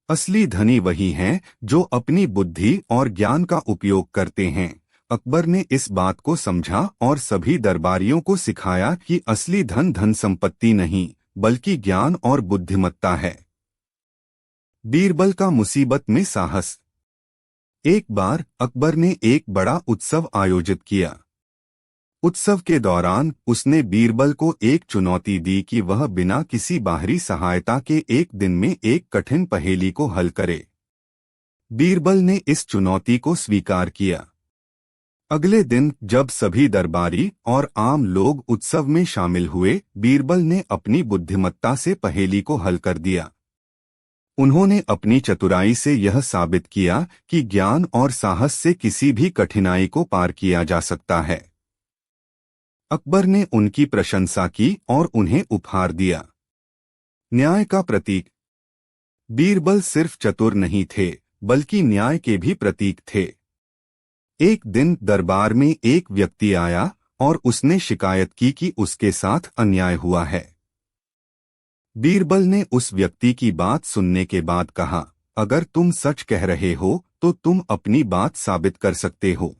असली धनी वही हैं जो अपनी बुद्धि और ज्ञान का उपयोग करते हैं। अकबर ने इस बात को समझा और सभी दरबारियों को सिखाया कि असली धन धन संपत्ति नहीं बल्कि ज्ञान और बुद्धिमत्ता है। बीरबल का मुसीबत में साहस। एक बार अकबर ने एक बड़ा उत्सव आयोजित किया। उत्सव के दौरान उसने बीरबल को एक चुनौती दी कि वह बिना किसी बाहरी सहायता के एक दिन में एक कठिन पहेली को हल करे। बीरबल ने इस चुनौती को स्वीकार किया। अगले दिन जब सभी दरबारी और आम लोग उत्सव में शामिल हुए, बीरबल ने अपनी बुद्धिमत्ता से पहेली को हल कर दिया। उन्होंने अपनी चतुराई से यह साबित किया कि ज्ञान और साहस से किसी भी कठिनाई को पार किया जा सकता है। अकबर ने उनकी प्रशंसा की और उन्हें उपहार दिया। न्याय का प्रतीक। बीरबल सिर्फ चतुर नहीं थे बल्कि न्याय के भी प्रतीक थे। एक दिन दरबार में एक व्यक्ति आया और उसने शिकायत की कि उसके साथ अन्याय हुआ है। बीरबल ने उस व्यक्ति की बात सुनने के बाद कहा, अगर तुम सच कह रहे हो तो तुम अपनी बात साबित कर सकते हो।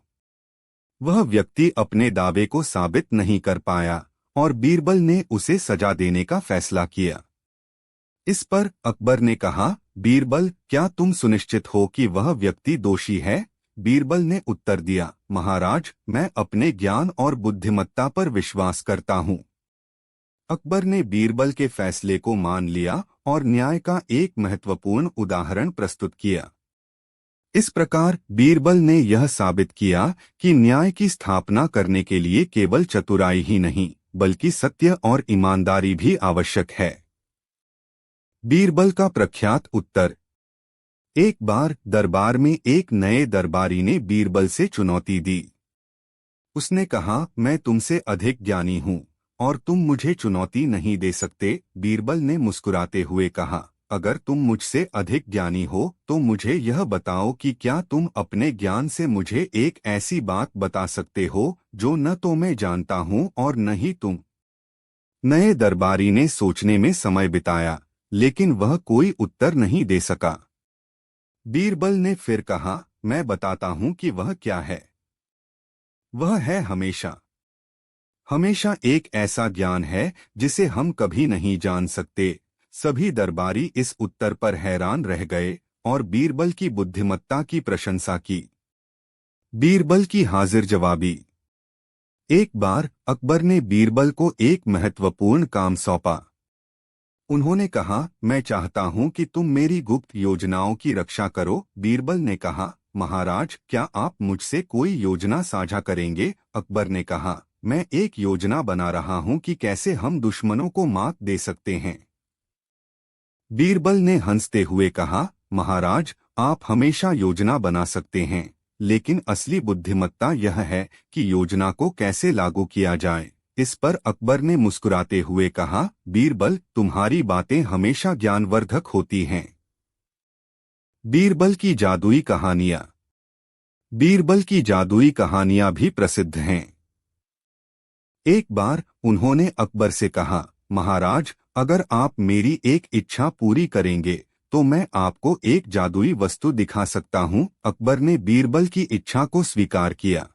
वह व्यक्ति अपने दावे को साबित नहीं कर पाया और बीरबल ने उसे सजा देने का फैसला किया। इस पर अकबर ने कहा, बीरबल, क्या तुम सुनिश्चित हो कि वह व्यक्ति दोषी है? बीरबल ने उत्तर दिया, महाराज, मैं अपने ज्ञान और बुद्धिमत्ता पर विश्वास करता हूँ। अकबर ने बीरबल के फैसले को मान लिया और न्याय का एक महत्वपूर्ण उदाहरण प्रस्तुत किया। इस प्रकार बीरबल ने यह साबित किया कि न्याय की स्थापना करने के लिए केवल चतुराई ही नहीं बल्कि सत्य और ईमानदारी भी आवश्यक है। बीरबल का प्रख्यात उत्तर। एक बार दरबार में एक नए दरबारी ने बीरबल से चुनौती दी। उसने कहा, मैं तुमसे अधिक ज्ञानी हूँ और तुम मुझे चुनौती नहीं दे सकते। बीरबल ने मुस्कुराते हुए कहा, अगर तुम मुझसे अधिक ज्ञानी हो तो मुझे यह बताओ कि क्या तुम अपने ज्ञान से मुझे एक ऐसी बात बता सकते हो जो न तो मैं जानता हूँ और न ही तुम। नए दरबारी ने सोचने में समय बिताया, लेकिन वह कोई उत्तर नहीं दे सका। बीरबल ने फिर कहा, मैं बताता हूँ कि वह क्या है। वह है हमेशा। हमेशा एक ऐसा ज्ञान है जिसे हम कभी नहीं जान सकते। सभी दरबारी इस उत्तर पर हैरान रह गए और बीरबल की बुद्धिमत्ता की प्रशंसा की। बीरबल की हाजिर जवाबी। एक बार अकबर ने बीरबल को एक महत्वपूर्ण काम सौंपा। उन्होंने कहा, मैं चाहता हूं कि तुम मेरी गुप्त योजनाओं की रक्षा करो। बीरबल ने कहा, महाराज, क्या आप मुझसे कोई योजना साझा करेंगे? अकबर ने कहा, मैं एक योजना बना रहा हूं कि कैसे हम दुश्मनों को मात दे सकते हैं। बीरबल ने हंसते हुए कहा, महाराज, आप हमेशा योजना बना सकते हैं, लेकिन असली बुद्धिमत्ता यह है कि योजना को कैसे लागू किया जाए। इस पर अकबर ने मुस्कुराते हुए कहा, बीरबल, तुम्हारी बातें हमेशा ज्ञानवर्धक होती हैं। बीरबल की जादुई कहानियां। बीरबल की जादुई कहानियां भी प्रसिद्ध हैं। एक बार उन्होंने अकबर से कहा, महाराज, अगर आप मेरी एक इच्छा पूरी करेंगे तो मैं आपको एक जादुई वस्तु दिखा सकता हूं। अकबर ने बीरबल की इच्छा को स्वीकार किया।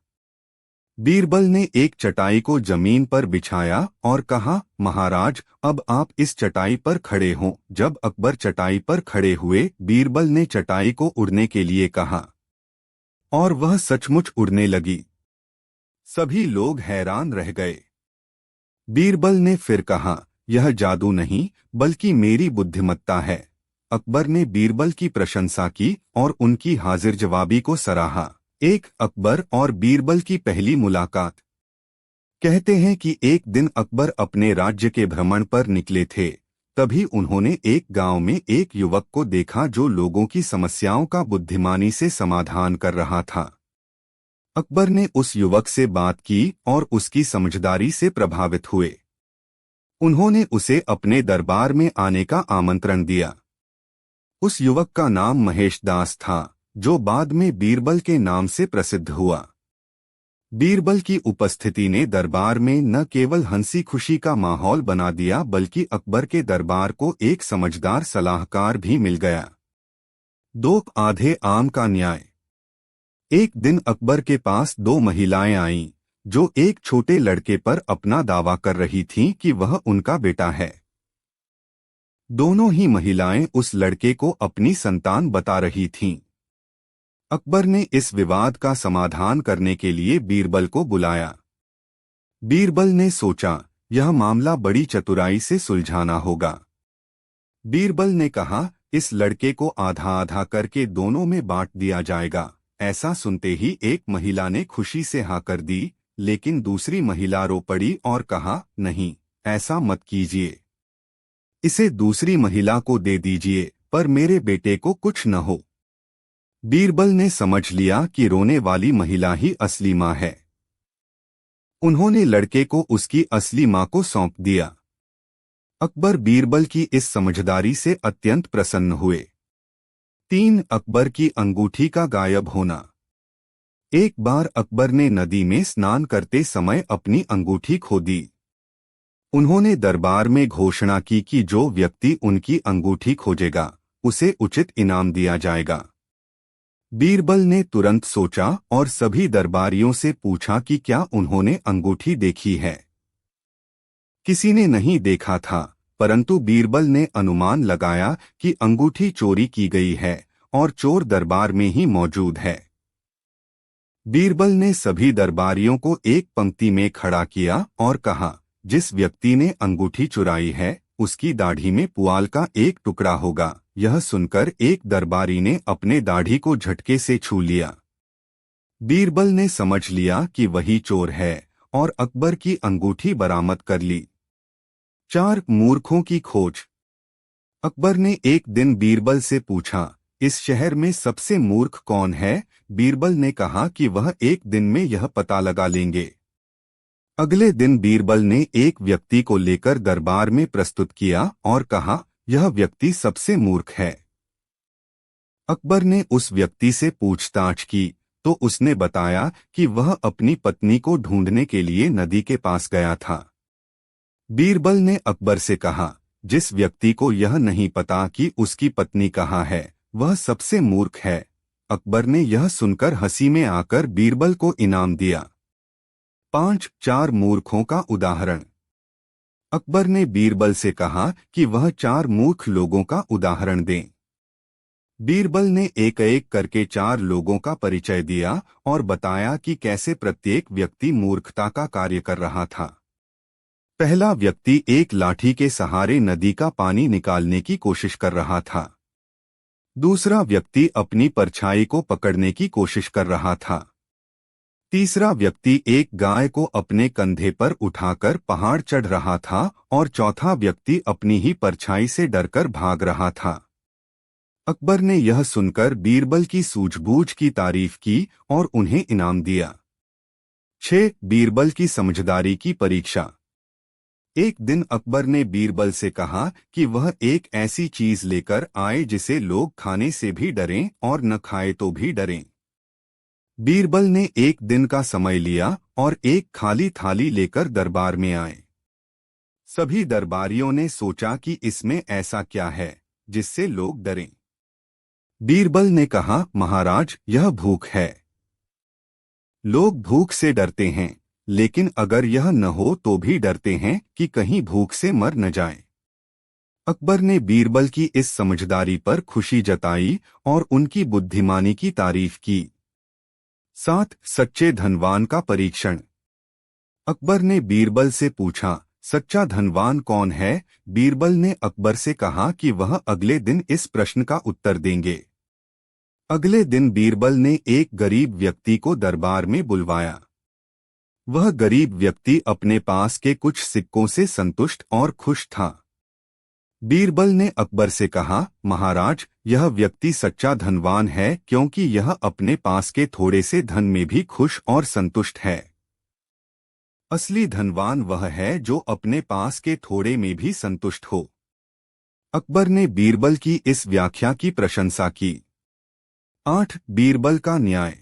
बीरबल ने एक चटाई को जमीन पर बिछाया और कहा, महाराज, अब आप इस चटाई पर खड़े हों। जब अकबर चटाई पर खड़े हुए, बीरबल ने चटाई को उड़ने के लिए कहा और वह सचमुच उड़ने लगी। सभी लोग हैरान रह गए। बीरबल ने फिर कहा, यह जादू नहीं बल्कि मेरी बुद्धिमत्ता है। अकबर ने बीरबल की प्रशंसा की और उनकी हाजिर जवाबी को सराहा। एक अकबर और बीरबल की पहली मुलाकात। कहते हैं कि एक दिन अकबर अपने राज्य के भ्रमण पर निकले थे। तभी उन्होंने एक गांव में एक युवक को देखा जो लोगों की समस्याओं का बुद्धिमानी से समाधान कर रहा था। अकबर ने उस युवक से बात की और उसकी समझदारी से प्रभावित हुए। उन्होंने उसे अपने दरबार में आने का आमंत्रण दिया। उस युवक का नाम महेश दास था, जो बाद में बीरबल के नाम से प्रसिद्ध हुआ। बीरबल की उपस्थिति ने दरबार में न केवल हंसी खुशी का माहौल बना दिया, बल्कि अकबर के दरबार को एक समझदार सलाहकार भी मिल गया। दो आधे आम का न्याय। एक दिन अकबर के पास दो महिलाएं आईं, जो एक छोटे लड़के पर अपना दावा कर रही थीं कि वह उनका बेटा है। दोनों ही महिलाएं उस लड़के को अपनी संतान बता रही थीं। अकबर ने इस विवाद का समाधान करने के लिए बीरबल को बुलाया। बीरबल ने सोचा, यह मामला बड़ी चतुराई से सुलझाना होगा। बीरबल ने कहा, इस लड़के को आधा आधा करके दोनों में बांट दिया जाएगा। ऐसा सुनते ही एक महिला ने खुशी से हाँ कर दी, लेकिन दूसरी महिला रो पड़ी और कहा, नहीं, ऐसा मत कीजिए। इसे दूसरी महिला को दे दीजिए, पर मेरे बेटे को कुछ न हो। बीरबल ने समझ लिया कि रोने वाली महिला ही असली माँ है। उन्होंने लड़के को उसकी असली माँ को सौंप दिया। अकबर बीरबल की इस समझदारी से अत्यंत प्रसन्न हुए। 3 अकबर की अंगूठी का गायब होना। एक बार अकबर ने नदी में स्नान करते समय अपनी अंगूठी खो दी। उन्होंने दरबार में घोषणा की कि जो व्यक्ति उनकी अंगूठी खोजेगा, उसे उचित इनाम दिया जाएगा। बीरबल ने तुरंत सोचा और सभी दरबारियों से पूछा कि क्या उन्होंने अंगूठी देखी है। किसी ने नहीं देखा था, परंतु बीरबल ने अनुमान लगाया कि अंगूठी चोरी की गई है और चोर दरबार में ही मौजूद है। बीरबल ने सभी दरबारियों को एक पंक्ति में खड़ा किया और कहा, जिस व्यक्ति ने अंगूठी चुराई है, उसकी दाढ़ी में पुआल का एक टुकड़ा होगा। यह सुनकर एक दरबारी ने अपने दाढ़ी को झटके से छू लिया। बीरबल ने समझ लिया कि वही चोर है और अकबर की अंगूठी बरामद कर ली। 4 मूर्खों की खोज। अकबर ने एक दिन बीरबल से पूछा, इस शहर में सबसे मूर्ख कौन है? बीरबल ने कहा कि वह एक दिन में यह पता लगा लेंगे। अगले दिन बीरबल ने एक व्यक्ति को लेकर दरबार में प्रस्तुत किया और कहा, यह व्यक्ति सबसे मूर्ख है। अकबर ने उस व्यक्ति से पूछताछ की तो उसने बताया कि वह अपनी पत्नी को ढूंढने के लिए नदी के पास गया था। बीरबल ने अकबर से कहा, जिस व्यक्ति को यह नहीं पता कि उसकी पत्नी कहाँ है, वह सबसे मूर्ख है। अकबर ने यह सुनकर हंसी में आकर बीरबल को इनाम दिया। 4 मूर्खों का उदाहरण। अकबर ने बीरबल से कहा कि वह 4 मूर्ख लोगों का उदाहरण दें। बीरबल ने एक एक करके 4 लोगों का परिचय दिया और बताया कि कैसे प्रत्येक व्यक्ति मूर्खता का कार्य कर रहा था। पहला व्यक्ति एक लाठी के सहारे नदी का पानी निकालने की कोशिश कर रहा था। दूसरा व्यक्ति अपनी परछाई को पकड़ने की कोशिश कर रहा था। तीसरा व्यक्ति एक गाय को अपने कंधे पर उठाकर पहाड़ चढ़ रहा था और चौथा व्यक्ति अपनी ही परछाई से डरकर भाग रहा था। अकबर ने यह सुनकर बीरबल की सूझबूझ की तारीफ की और उन्हें इनाम दिया। 6 बीरबल की समझदारी की परीक्षा। एक दिन अकबर ने बीरबल से कहा कि वह एक ऐसी चीज लेकर आए जिसे लोग खाने से भी डरें और न खाए तो भी डरें। बीरबल ने एक दिन का समय लिया और एक खाली थाली लेकर दरबार में आए। सभी दरबारियों ने सोचा कि इसमें ऐसा क्या है जिससे लोग डरें। बीरबल ने कहा, महाराज, यह भूख है। लोग भूख से डरते हैं, लेकिन अगर यह न हो तो भी डरते हैं कि कहीं भूख से मर न जाए। अकबर ने बीरबल की इस समझदारी पर खुशी जताई और उनकी बुद्धिमानी की तारीफ की। 7 सच्चे धनवान का परीक्षण। अकबर ने बीरबल से पूछा, सच्चा धनवान कौन है? बीरबल ने अकबर से कहा कि वह अगले दिन इस प्रश्न का उत्तर देंगे। अगले दिन बीरबल ने एक गरीब व्यक्ति को दरबार में बुलवाया। वह गरीब व्यक्ति अपने पास के कुछ सिक्कों से संतुष्ट और खुश था। बीरबल ने अकबर से कहा, महाराज, यह व्यक्ति सच्चा धनवान है क्योंकि यह अपने पास के थोड़े से धन में भी खुश और संतुष्ट है। असली धनवान वह है जो अपने पास के थोड़े में भी संतुष्ट हो। अकबर ने बीरबल की इस व्याख्या की प्रशंसा की। 8 बीरबल का न्याय।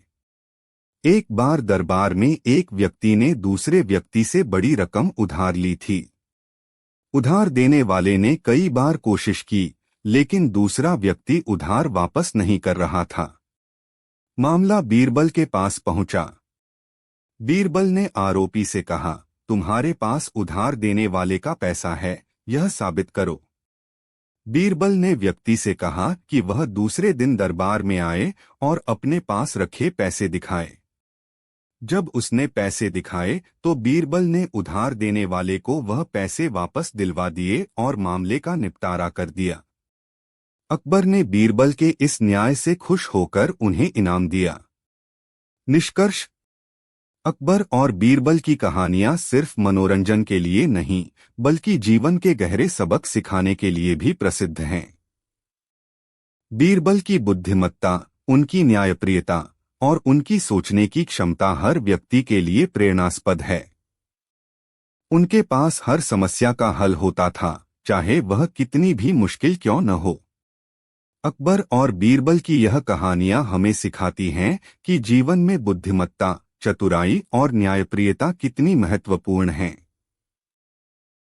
एक बार दरबार में एक व्यक्ति ने दूसरे व्यक्ति से बड़ी रकम उधार ली थी। उधार देने वाले ने कई बार कोशिश की, लेकिन दूसरा व्यक्ति उधार वापस नहीं कर रहा था। मामला बीरबल के पास पहुंचा। बीरबल ने आरोपी से कहा, तुम्हारे पास उधार देने वाले का पैसा है, यह साबित करो। बीरबल ने व्यक्ति से कहा कि वह दूसरे दिन दरबार में आए और अपने पास रखे पैसे दिखाए। जब उसने पैसे दिखाए तो बीरबल ने उधार देने वाले को वह पैसे वापस दिलवा दिए और मामले का निपटारा कर दिया। अकबर ने बीरबल के इस न्याय से खुश होकर उन्हें इनाम दिया। निष्कर्ष। अकबर और बीरबल की कहानियां सिर्फ मनोरंजन के लिए नहीं, बल्कि जीवन के गहरे सबक सिखाने के लिए भी प्रसिद्ध हैं। बीरबल की बुद्धिमत्ता, उनकी न्यायप्रियता और उनकी सोचने की क्षमता हर व्यक्ति के लिए प्रेरणास्पद है। उनके पास हर समस्या का हल होता था, चाहे वह कितनी भी मुश्किल क्यों न हो। अकबर और बीरबल की यह कहानियां हमें सिखाती हैं कि जीवन में बुद्धिमत्ता, चतुराई और न्यायप्रियता कितनी महत्वपूर्ण हैं।